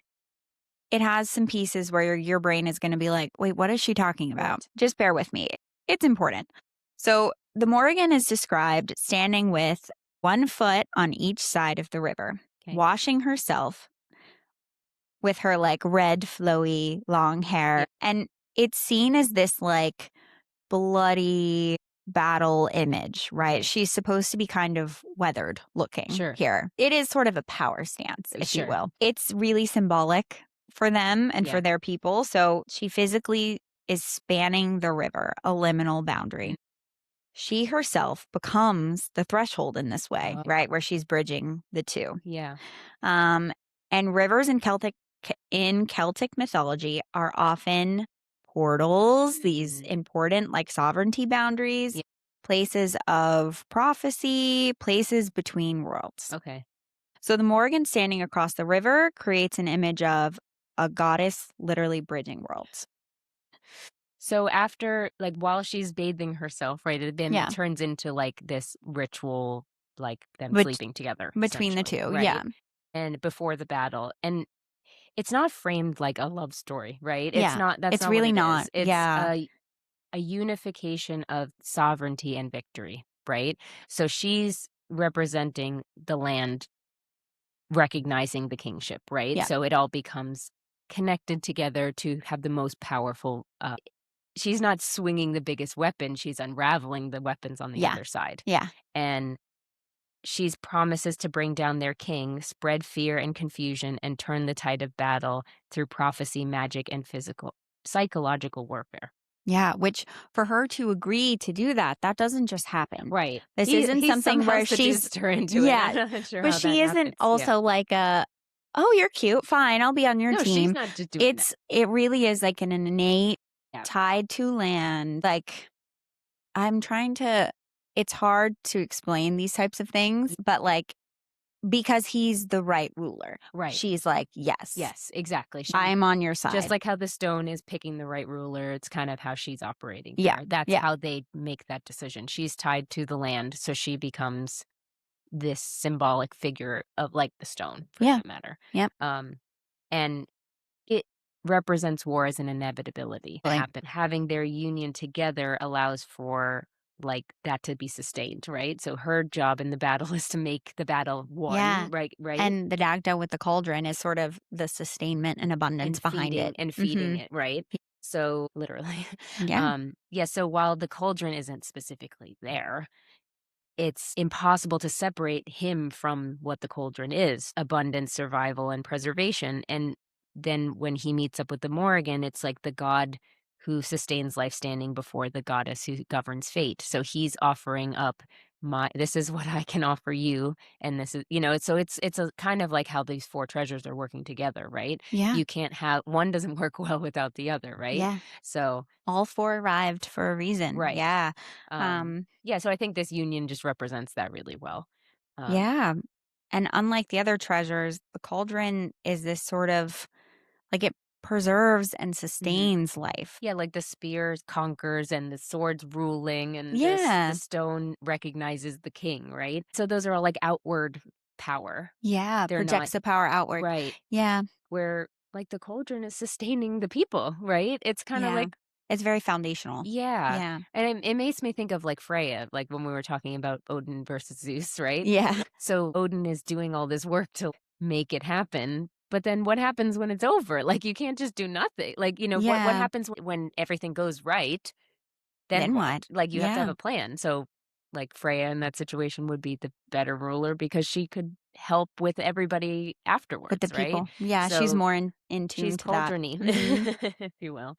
It has some pieces where your brain is going to be like, wait, what is she talking about? Just bear with me. It's important. So the Morrígan is described standing with one foot on each side of the river, washing herself with her like red, flowy, long hair. And it's seen as this like bloody battle image, right? She's supposed to be kind of weathered looking here. It is sort of a power stance, if you will. It's really symbolic for them and for their people. So she physically is spanning the river, a liminal boundary. She herself becomes the threshold in this way, right? Where she's bridging the two. Yeah. And rivers in Celtic mythology are often portals, these important like sovereignty boundaries, places of prophecy, places between worlds. So the Morrígan standing across the river creates an image of a goddess literally bridging worlds. So after, like, while she's bathing herself, right, it then turns into like this ritual, like them sleeping together between the two, right? And before the battle, and it's not framed like a love story, right? It's not. That's it's not really what it not. is. It's a unification of sovereignty and victory, right? So she's representing the land, recognizing the kingship, right? So it all becomes connected together to have the most powerful. She's not swinging the biggest weapon; she's unraveling the weapons on the other side. And she's promises to bring down their king, spread fear and confusion, and turn the tide of battle through prophecy, magic, and psychological warfare. Yeah, which for her to agree to do that doesn't just happen. Right. This isn't something where she's her into it. I'm not sure but how she that isn't happens. also like a oh, you're cute. Fine, I'll be on your No, she's team. not just doing that. It really is like an innate Yeah. tied to land. Like I'm trying to it's hard to explain these types of things, but like because he's the right ruler. Right. She's like, yes. Yes, exactly. I'm on your side. Just like how the stone is picking the right ruler, it's kind of how she's operating Yeah, there. That's yeah. how they make that decision. She's tied to the land, so she becomes this symbolic figure of like the stone, for Yeah. that matter. Yep. And it represents war as an inevitability to Like- happen. Having their union together allows for like that to be sustained, right? So her job in the battle is to make the battle one, Yeah. right? And the Dagda with the cauldron is sort of the sustainment and abundance behind it. And feeding it, right? So literally. Yeah. Yeah, so while the cauldron isn't specifically there, it's impossible to separate him from what the cauldron is, abundance, survival, and preservation. And then when he meets up with the Morrigan, it's like the god who sustains life standing before the goddess who governs fate. So he's offering up this is what I can offer you, and this is, so it's a kind of like how these four treasures are working together, right? Yeah. You can't have one doesn't work well without the other, right? Yeah. So all four arrived for a reason. Right. Yeah. Yeah, so I think this union just represents that really well. Yeah. And unlike the other treasures, the cauldron is this sort of like it preserves and sustains life. Yeah, like the spear conquers and the sword's ruling, and Yeah. the stone recognizes the king, right? So those are all like outward power. Yeah. They're Projects the power outward. Right. Yeah. Where like the cauldron is sustaining the people, right? It's kind of Yeah. like It's very foundational. Yeah. Yeah. And it makes me think of like Freya, like when we were talking about Odin versus Zeus, right? Yeah. So Odin is doing all this work to make it happen. But then what happens when it's over? Like you can't just do nothing. Like, what Yeah. happens when everything goes right? Then what? Like you have to have Yeah. a plan. So like Freya in that situation would be the better ruler because she could help with everybody afterwards, With the right? people. Yeah. She's So more in tune she's to that. cauldron-y, if you will.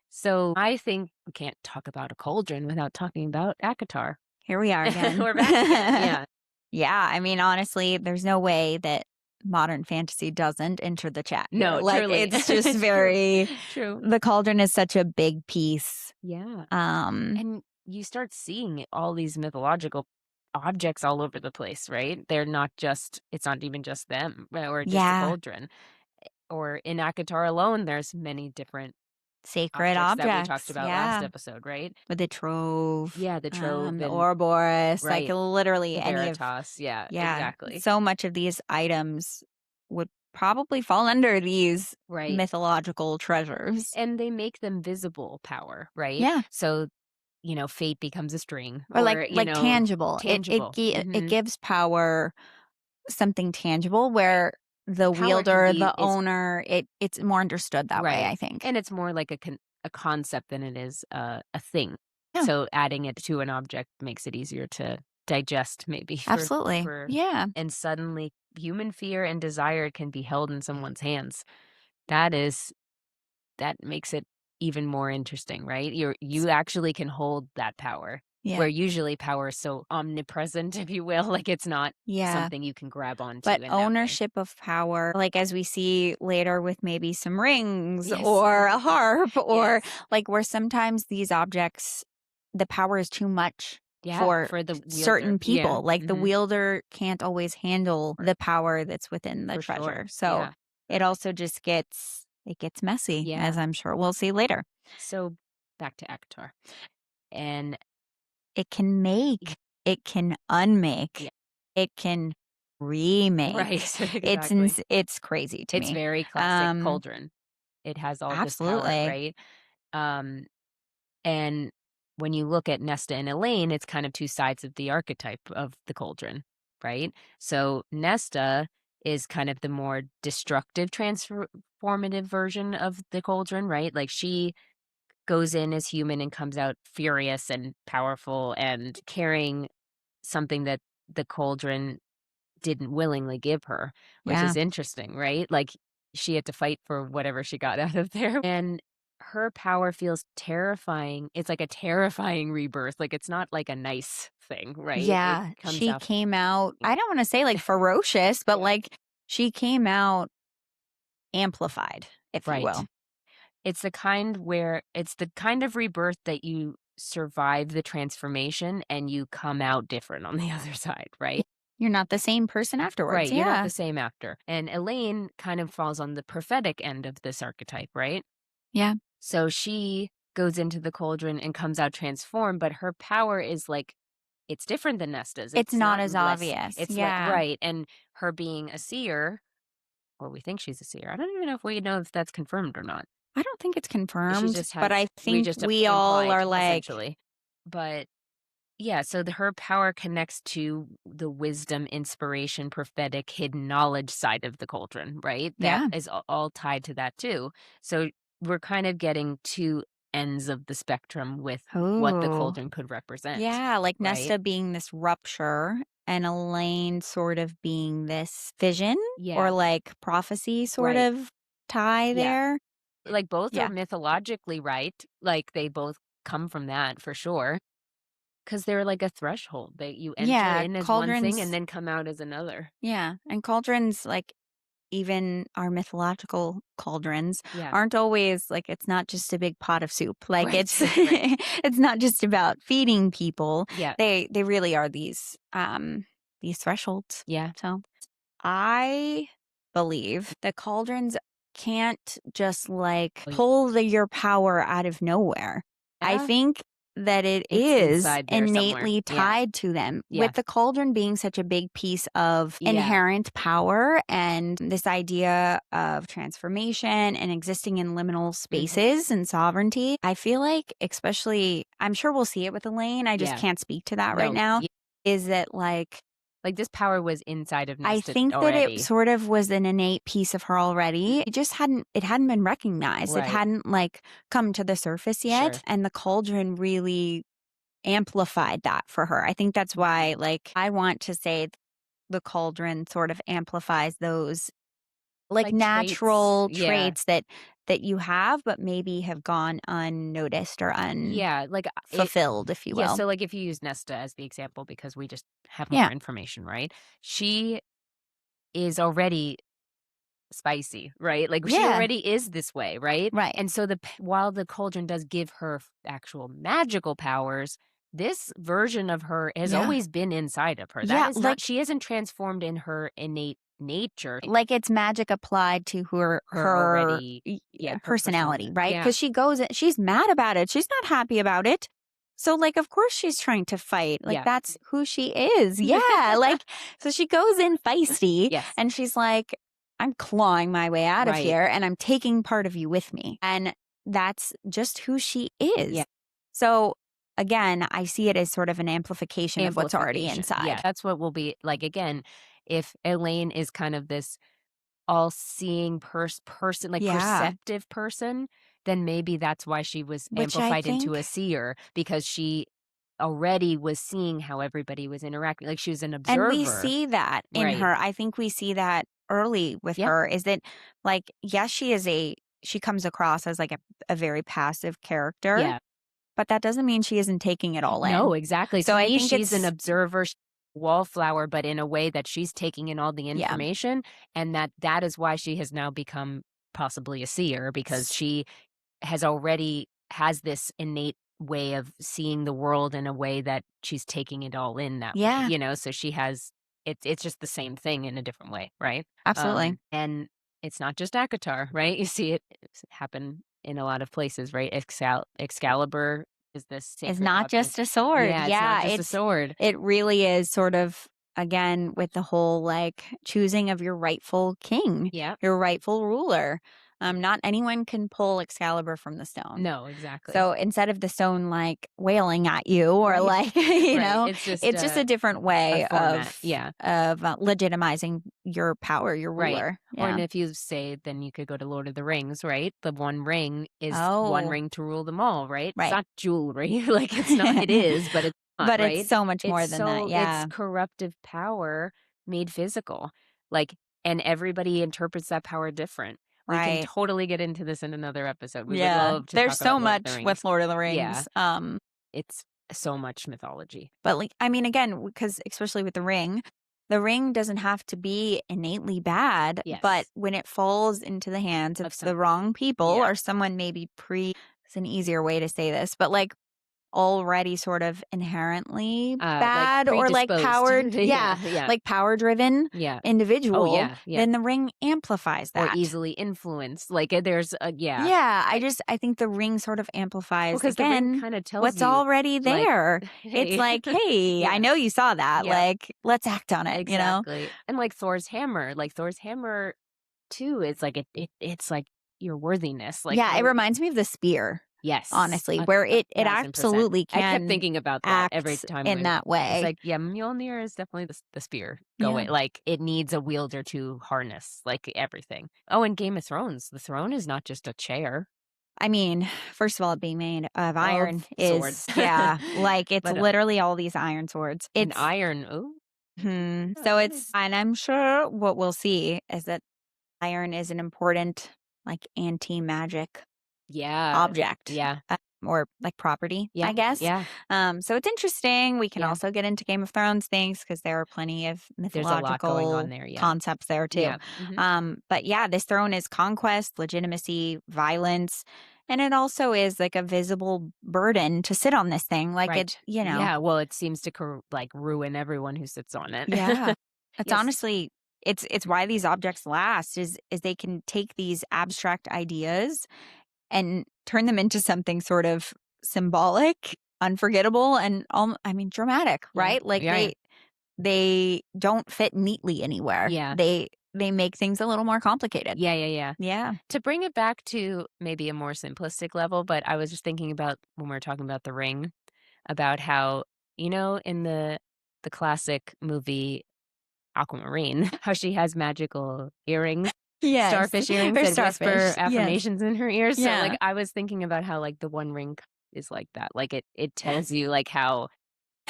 So I think we can't talk about a cauldron without talking about ACOTAR. Here we are again. We're back again. Yeah. Yeah. I mean, honestly, there's no way that modern fantasy doesn't enter the chat. No, here. Like truly. it's just True. very True. The cauldron is such a big piece. Yeah. Um And you start seeing all these mythological objects all over the place, right? They're not just, it's not even just them or just Yeah. the cauldron. Or in ACOTAR alone, there's many different sacred objects that we objects. talked about yeah. last episode, right? With the trove. Yeah, the trove the and Ouroboros. right. Like literally the any of Veritas. Yeah, Yeah. exactly. So much of these items would probably fall under these Right. mythological treasures. And they make them visible power, right? Yeah. So, fate becomes a string. Or like tangible. Tangible. It gives power something tangible where the Power wielder, can be- the is- owner, it's more understood that way, Right. I think. And it's more like a concept than it is a thing. Yeah. So adding it to an object makes it easier to digest, maybe. Absolutely. Yeah. And suddenly human fear and desire can be held in someone's hands. That makes it even more interesting, right? You actually can hold that power. Yeah. Where usually power is so omnipresent, if you will, like it's not Yeah. something you can grab onto. But in that way. ownership of power, like as we see later with maybe some rings Yes. or a harp, or Yes. like where sometimes these objects, the power is too much Yeah, for the certain wielder. people. Yeah. Like the Mhm. wielder can't always handle the power that's within the For treasure. sure. So Yeah. it also just gets messy, Yeah. as I'm sure we'll see later. So back to ACOTAR. And It can make, it can unmake, Yeah. it can remake. right, exactly. It's crazy to It's me. very classic cauldron. It has all this power, Absolutely. right? And when you look at Nesta and Elaine, it's kind of two sides of the archetype of the cauldron, right? So Nesta is kind of the more destructive, transformative version of the cauldron, right? Like she goes in as human and comes out furious and powerful and carrying something that the cauldron didn't willingly give her, which Yeah. is interesting, right? Like she had to fight for whatever she got out of there. And her power feels terrifying. It's like a terrifying rebirth. Like it's not like a nice thing, right? Yeah. It comes She out. came out, I don't want to say like ferocious, but Yeah. like she came out amplified, if you Right. will. It's the kind of rebirth that you survive the transformation and you come out different on the other side, right? You're not the same person afterwards. Right, you're not Yeah. the same after. And Elaine kind of falls on the prophetic end of this archetype, right? Yeah. So she goes into the cauldron and comes out transformed, but her power is like it's different than Nesta's. It's not as less. obvious. It's like Yeah. right, and her being a seer, or we think she's a seer. I don't even know if we know if that's confirmed or not. I don't think it's She confirmed, just but has I we think just we all implied are like, essentially. But yeah, so her power connects to the wisdom, inspiration, prophetic, hidden knowledge side of the cauldron, right? That yeah. is all tied to that too. So we're kind of getting two ends of the spectrum with what the Oh. cauldron could represent, Yeah, like right? Nesta being this rupture and Elaine sort of being this vision or Yeah, like prophecy sort right. of tie Yeah. there. Like both are Yeah. mythologically right. Like they both come from that for sure. Because they're like a threshold that you enter Yeah, in as one thing and cauldrons. then come out as another. Yeah, and cauldrons, like even our mythological cauldrons, Yeah. aren't always like it's not just a big pot of soup. Like Right. it's Right. it's not just about feeding people. Yeah. They really are these thresholds. Yeah. So I believe the cauldrons can't just like Oh, pull your power out of nowhere. I yeah. think that it It's is inside there somewhere. innately Yeah. tied to them, Yeah. with the cauldron being such a big piece of Yeah. inherent power and this idea of transformation and existing in liminal spaces and sovereignty. I feel like, especially, I'm sure we'll see it with Elaine. I just Yeah. can't speak to that right No. now. Is that like, This power was inside of I Nesta think that it already. sort of was an innate piece of her already. It hadn't been recognized. It Right. hadn't like come to the surface yet. Sure. And the cauldron really amplified that for her. I think that's why, like, I want to say the cauldron sort of amplifies those like natural Yeah. traits that you have, but maybe have gone unnoticed or Yeah. unfulfilled, if you Yeah. will. So, if you use Nesta as the example, because we just have Yeah. more information, right? She is already spicy, right? She Yeah. already is this way, right? Right. And so while the cauldron does give her actual magical powers, this version of her has Yeah. always been inside of her. That Yeah. is not she isn't transformed in her innate nature. Like it's magic applied to her Already, her personality, persona. right? Yeah. Because she's mad about it. She's not happy about it. So like, of course she's trying to fight. Like Yeah. that's who she is. Yeah. Like, so she goes in feisty Yes. and she's like, I'm clawing my way out of Right. here and I'm taking part of you with me. And that's just who she is. Yeah. So again, I see it as sort of an amplification of what's already inside. Yeah, that's what will be again, if Elaine is kind of this all-seeing person, Yeah. perceptive person, then maybe that's why she was Which I amplified into a think- seer, because she already was seeing how everybody was interacting. Like, she was an observer. And we see that in Right. her. I think we see that early with Yep. her, is that like, yes, she comes across as like a very passive character. Yeah. But that doesn't mean she isn't taking it all in. No, exactly. So To I me, think she's an it's- observer, wallflower, but in a way that she's taking in all the information, and that is why she has now become possibly a seer, because she has this innate way of seeing the world in a way that she's taking it all in that Yeah. way, so she has it's just the same thing in a different way, right? Absolutely. And it's not just ACOTAR, right? You see it happen in a lot of places, right? Excalibur is this It's sacred not object. just a sword. Yeah, it's not just a sword. It really is sort of, again, with the whole like choosing of your rightful king, Yeah. your rightful ruler. Not anyone can pull Excalibur from the stone. No, exactly. So instead of the stone like wailing at you or Right. like, Right. It's just a different way format. of legitimizing your power, your Right. ruler. Or Yeah. and if you say, then you could go to Lord of the Rings, right? The one ring is Oh. one ring to rule them all, right? Right. It's not jewelry. It's not. It is, but it's not. But right? it's so much more than that. Yeah. It's corruptive power made physical. And everybody interprets that power different. We can Right. totally get into this in another episode. We would Yeah. love to There's talk so about Lord of the much Rings. with Lord of the Rings. Yeah. It's so much mythology. But like, I mean, again, because especially with the ring, the ring doesn't have to be innately bad, Yes. but when it falls into the hands of Of the wrong people yeah. or someone maybe it's an easier way to say this, but like already sort of inherently Like bad or like predisposed. powered, Yeah. like power driven Yeah. Oh, individual, yeah. then the ring amplifies Or that. easily influenced. Like there's a Yeah, I think the ring sort of amplifies because the ring again kind of tells what's you, already like, there. It's hey, like, hey, I yeah, know you saw that. yeah, Like, let's act on it, you know? exactly. And like Thor's hammer too is like it's like your worthiness. Like Yeah, it how reminds me of the spear, yes, honestly, where it 1,000%. absolutely I kept can thinking about that every act time in that it's way. like, yeah, Mjolnir is definitely the spear Yeah. going. Like it needs a wielder to harness like everything. Oh, and Game of Thrones, the throne is not just a chair. I mean, first of all, it being made of iron Of is, swords. yeah, like it's But literally all these iron swords. an It's, iron, oh, so it's, and I'm sure what we'll see is that iron is an important, like, anti-magic yeah, object, yeah, or like property, I yeah, guess. yeah. So it's interesting. We can Yeah. also get into Game of Thrones things because there are plenty of There's a lot going on mythological there, yeah. concepts there too. Yeah, mhm. But yeah, this throne is conquest, legitimacy, violence, and it also is like a visible burden to sit on this thing. Like it, Right. you know, Yeah, well, it seems to like, ruin everyone who sits on it. yeah. It's Yes. honestly it's why these objects last is they can take these abstract ideas and turn them into something sort of symbolic, unforgettable, and I mean dramatic, Yeah. right? Like Yeah, yeah. they don't fit neatly anywhere. Yeah. They make things a little more complicated. Yeah, yeah, yeah. Yeah. To bring it back to maybe a more simplistic level, but I was just thinking about when we were talking about the ring, about how, in the classic movie Aquamarine, how she has magical earrings, Yes. starfish earrings Or that whisper starfish. Yes. affirmations in her ears. So Yeah. like I was thinking about how like the One Ring is like that. Like it tells you like how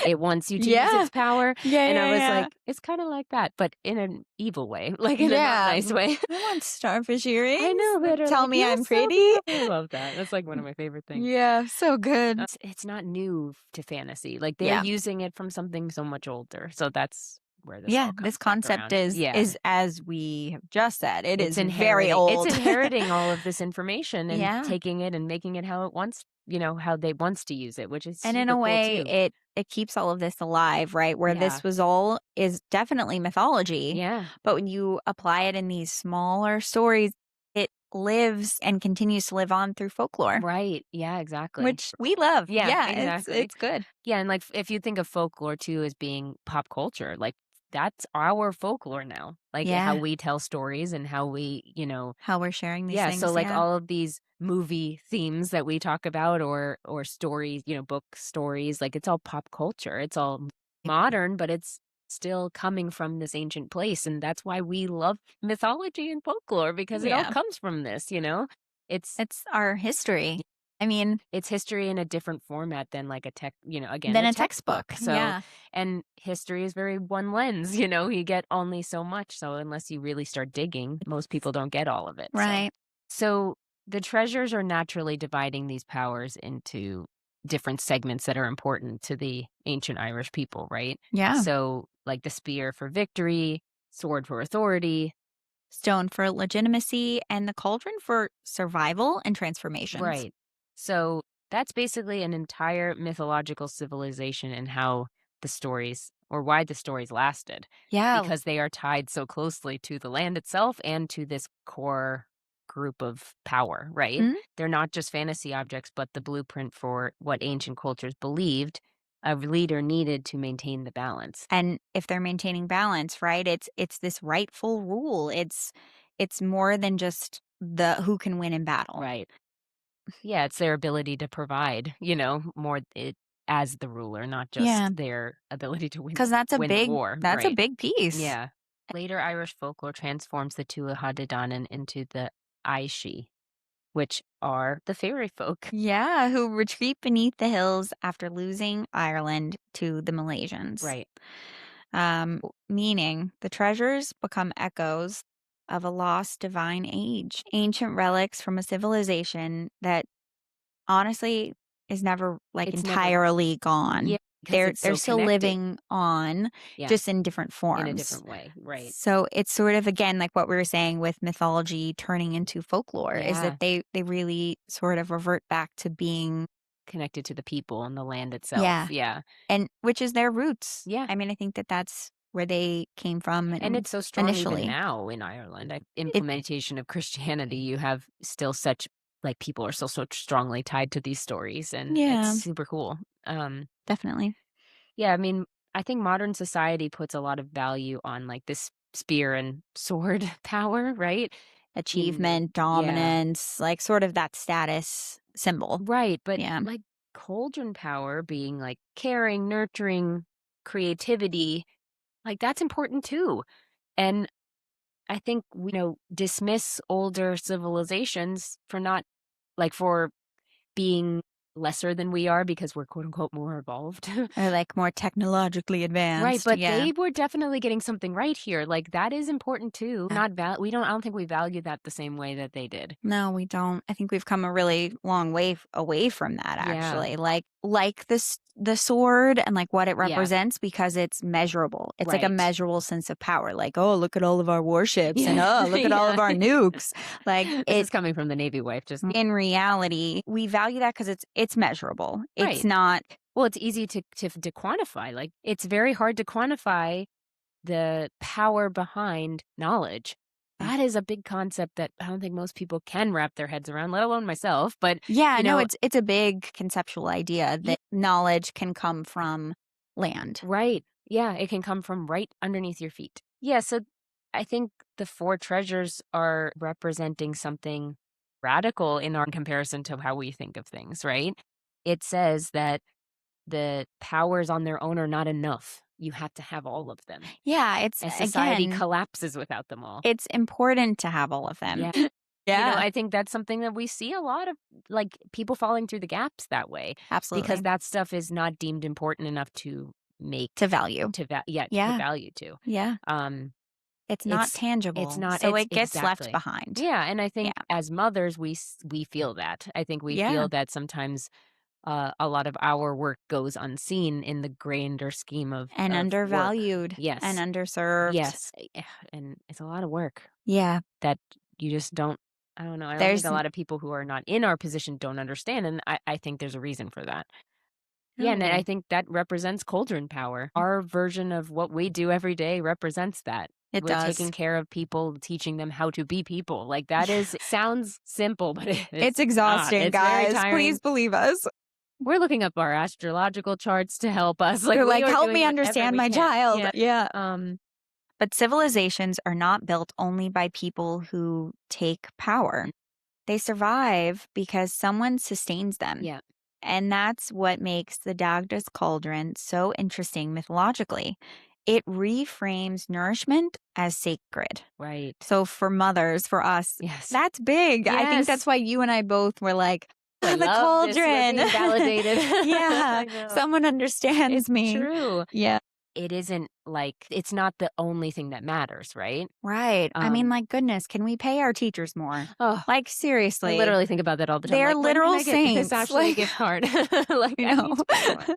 it wants you to use Yeah. its power. Yeah, And I yeah, was yeah. like, it's kind of like that, but in an evil way, like in a not Yeah. nice way. I want starfish earrings. I know that are Tell like, me you're I'm so pretty. beautiful. I love that. That's like one of my favorite things. Yeah, so good. It's not new to fantasy. Like they're Yeah. using it from something so much older. So that's where this Yeah, all this comes back concept around. is Yeah. is as we have just said, it It's is very inheriting old. it's inheriting all of this information and Yeah. taking it and making it how it wants, how they wants to use it, which is And in super a cool way, too. it keeps all of this alive, right? Where Yeah. this was all is definitely mythology, Yeah. but when you apply it in these smaller stories, it lives and continues to live on through folklore, Right. Yeah, exactly. which we love. Yeah, Yeah, exactly. it's good. Yeah, and like if you think of folklore too as being pop culture, like that's our folklore now. Like how Yeah, we tell stories and how we, how we're sharing these yeah, so things. like Yeah. all of these movie themes that we talk about or stories, book stories, like it's all pop culture. It's all modern, but it's still coming from this ancient place and that's why we love mythology and folklore because it all Yeah. comes from this. It's It's our history. I mean, it's history in a different format than like a again, than a a textbook. textbook. So, Yeah. and history is very one lens, you get only so much. So unless you really start digging, most people don't get all of it. Right. So the treasures are naturally dividing these powers into different segments that are important to the ancient Irish people, right? Yeah. So like the spear for victory, sword for authority. Stone for legitimacy and the cauldron for survival and transformations. Right. So that's basically an entire mythological civilization and how the stories or why the stories lasted Yeah. because they are tied so closely to the land itself and to this core group of power, right? Mhm. They're not just fantasy objects, but the blueprint for what ancient cultures believed a leader needed to maintain the balance. And if they're maintaining balance, right? It's this rightful rule. It's more than just the who can win in battle. Right. Yeah, it's their ability to provide, more as the ruler, not Yeah. just their ability to win Because win the war, that's a right? big piece. Yeah. Later Irish folklore transforms the Tuatha Dé Danann into the Aishi, which are the fairy folk. Yeah, who retreat beneath the hills after losing Ireland to the Malaysians. Right. Meaning the treasures become echoes of a lost divine age, ancient relics from a civilization that honestly is never like It's never entirely gone. Yeah. because it's they're so still connected. living on, Yeah, just in different in a forms. different way, right. So it's sort of, again, like what we were saying with mythology turning into folklore, is that Yeah, they really sort of revert back to being, connected to the people and the land itself, yeah, yeah. and which is their roots. Yeah, I mean, I think that that's where they came from and and it's so strong even initially. now in Ireland. It Implementation of Christianity, you have still such like, people are still so strongly tied to these stories, and it's yeah, super cool. Um, definitely. yeah, I mean, I think modern society puts a lot of value on, like, this spear and sword power, right? In Achievement, Yeah. dominance, like sort of that status symbol. Right, but, Yeah. like, cauldron power being, like, caring, nurturing, creativity, like, that's important too, and I think we, dismiss older civilizations for not for being lesser than we are because we're, quote, unquote, "more evolved." Or like more technologically Right, advanced. but Yeah. they were definitely getting something right here, like, that is important too. Yeah. Not val we don't I don't think we value that the same way that they did. No, we don't. I think we've come a really long way away from that, Yeah. actually. Like this, the sword and like what it Yeah. represents, because it's measurable. It's like a Right. measurable sense of power. Like, oh, look at all of our warships, and Yeah. oh, look at all of Yeah. our nukes. Like This it is coming from the Navy wife, just in reality, we value that because it's measurable. It's Right. not. Well, it's easy to quantify, like, it's very hard to quantify the power behind knowledge. That is a big concept that I don't think most people can wrap their heads around, let alone myself, but, Yeah, you no, know it's a big conceptual idea Ye that knowledge can come from land. Right. Yeah, it can come from right underneath your feet. Yeah, so I think the 4 treasures are representing something radical in our comparison to how we think of things, right? It says that the powers on their own are not enough. You have to have all of them, Yeah, it's and society again, collapses without them all. it's important to have all of them. Yeah. Yeah, I think that's something that we see a lot of, like, people falling through the gaps that way because absolutely. that stuff is not deemed important enough to make To value. to put Yeah, value to. yeah. Um, It's not it's tangible, not so it's it gets left exactly. behind. Yeah, and I Yeah, think as mothers, we feel that. I think we yeah, feel that sometimes, a lot of our work goes unseen in the grander scheme and of work. undervalued and Yes. underserved. Yes, and it's a lot of work Yeah, that you just don't I don't know, I don't think there's a lot of people who are not in our position don't understand, and I think there's a reason for that. Yeah, and I no, think that represents cauldron power. Our version of what we do every day represents that. it We're does. taking care of people, teaching them how to be people. Like, that is sounds simple, but It's it's not. exhausting, It's very guys. Please tiring. believe us. We're looking up our astrological charts to help us. Like, You're we like, are help doing me whatever understand we my can. child. Yeah. Yeah. Um, But civilizations are not built only by people who take power. mm, They survive because someone sustains them. yeah, And that's what makes the Dagda's cauldron so interesting mythologically. It reframes nourishment as sacred. right. So for mothers, for us, Yes. that's big. I think that's Yes. why you and I both were like, I "Ah, the love this. We're cauldron." being validated. Yeah, I know. someone understands It's me. true. Yeah. It isn't like it's not the only thing that matters, right? Right. I mean, Um, like, goodness, can we pay our teachers more? oh, Like, I seriously, literally think about that all the time. they're Like, when can literal I get this saints. Ashley Like, gift card? Like, you I know, need to pay more.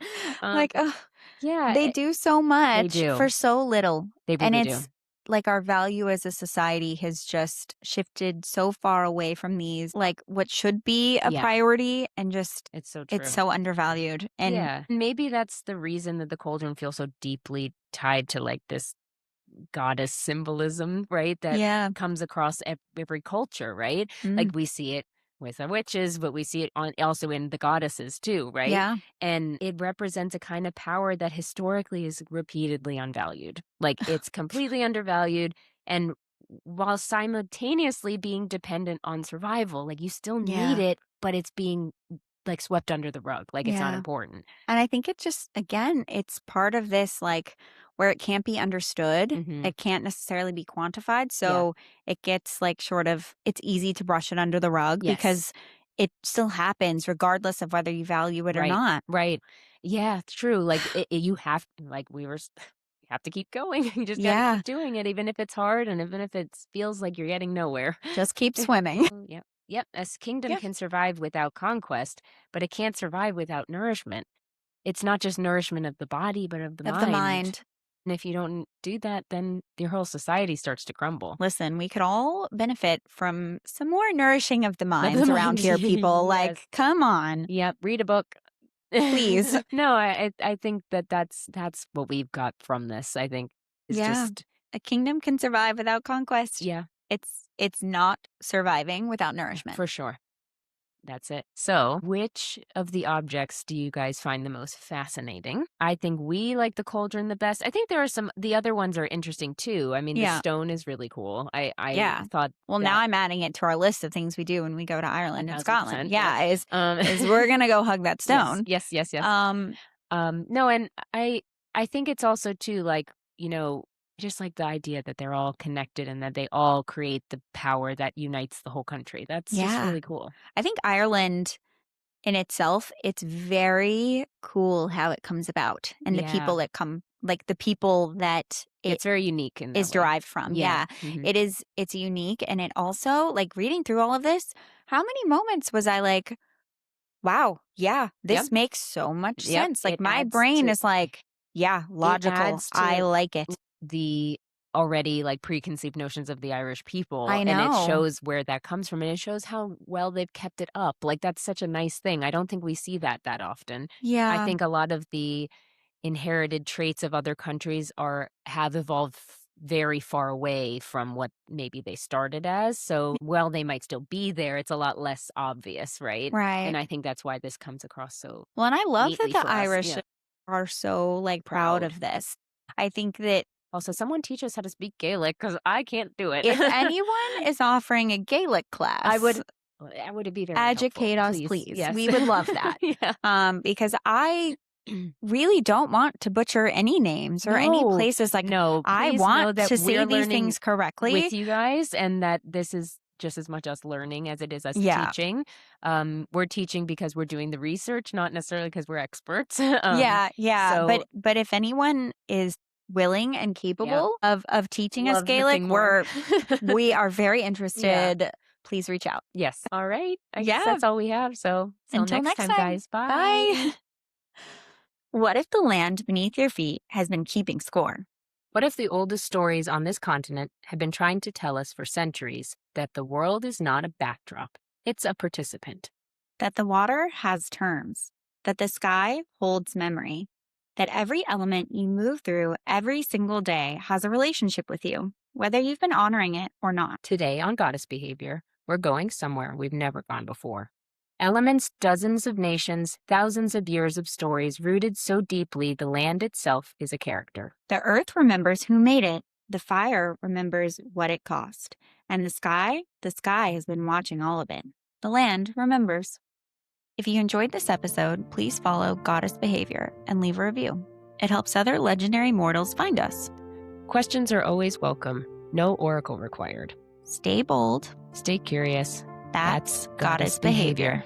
Um, like, ugh, yeah, they do so they much do. for so little. They And really do. it's like our value as a society has just shifted so far away from these, like what should be a Yeah, priority, and just it's so it's true. so undervalued. And Yeah, maybe that's the reason that the cauldron feels so deeply tied to like this goddess symbolism, right? That yeah, comes across every culture, right? mm, Like, we see it with the witches, but we see it also in the goddesses too, right? yeah, And it represents a kind of power that historically is repeatedly unvalued. Like, it's completely undervalued, and while simultaneously being dependent on survival, like, you still need yeah, it, but it's being like swept under the rug, like it's not yeah. important. And I think it just, again, it's part of this, like, where it can't be understood. Hmm. It can't necessarily be quantified. Yeah. So it gets like sort of, it's easy to brush it under the rug Yes. because it still happens regardless of whether you value it or Right, not. right. Yeah, it's true, like, you have like, we were you have to keep going, you just gotta Yeah. keep doing it even if it's hard and even if it feels like you're getting nowhere. Just keep swimming. Yep, yep, a kingdom Yeah. can survive without conquest, but it can't survive without nourishment. it's not just nourishment of the body, but of the mind. And if you don't do that, then your whole society starts to crumble. Listen, we could all benefit from some more nourishing of the minds around here, people. Yes. Like, come on. Yep, read a book. Please. No, I think that's what we've got from this, I think. It's just a kingdom can survive without conquest. Yeah. It's not surviving without nourishment. For sure. That's it. So, which of the objects do you guys find the most fascinating? I think we like the cauldron the best. I think there are the other ones are interesting too. I mean, the stone is really cool. I thought. Well, now I'm adding it to our list of things we do when we go to Ireland and Scotland. Yeah, yes. is we're gonna go hug that stone. Yes. No, and I think it's also too, like, just like the idea that they're all connected and that they all create the power that unites the whole country. That's just really cool. I think Ireland in itself, it's very cool how it comes about and the people that come, like the people that it's very unique and is derived from. Yeah. Mm-hmm. It's unique. And it also, like, reading through all of this, how many moments was I like, wow, this makes so much sense. Like, my brain is like, logical. I like it. The already, like, preconceived notions of the Irish people. I know. And it shows where that comes from, and it shows how well they've kept it up. Like, that's such a nice thing. I don't think we see that often. Yeah. I think a lot of the inherited traits of other countries have evolved very far away from what maybe they started as. So, while they might still be there, it's a lot less obvious, right? Right. And I think that's why this comes across so well. And I love that the neatly for us. Irish are so, like, proud of this. I think that also, someone teach us how to speak Gaelic, because I can't do it. if anyone is offering a Gaelic class, I would be very educate helpful, us, please. Yes. We would love that. Because I really don't want to butcher any names or any places. Like, no, I want to say these things correctly with you guys, and that this is just as much us learning as it is us teaching. We're teaching because we're doing the research, not necessarily because we're experts. So, but if anyone is willing and capable of teaching us Gaelic, we are very interested. Please reach out. Yes. All right. I guess that's all we have. So until next time, guys. Bye. What if the land beneath your feet has been keeping score? What if the oldest stories on this continent have been trying to tell us for centuries that the world is not a backdrop, it's a participant? That the water has terms, that the sky holds memory, that every element you move through every single day has a relationship with you, whether you've been honoring it or not. Today on Goddess Behavior, we're going somewhere we've never gone before. Elements, dozens of nations, thousands of years of stories rooted so deeply the land itself is a character. The earth remembers who made it, the fire remembers what it cost, and the sky has been watching all of it. The land remembers. If you enjoyed this episode, please follow Goddess Behavior and leave a review. It helps other legendary mortals find us. Questions are always welcome. No oracle required. Stay bold. Stay curious. That's Goddess Behavior.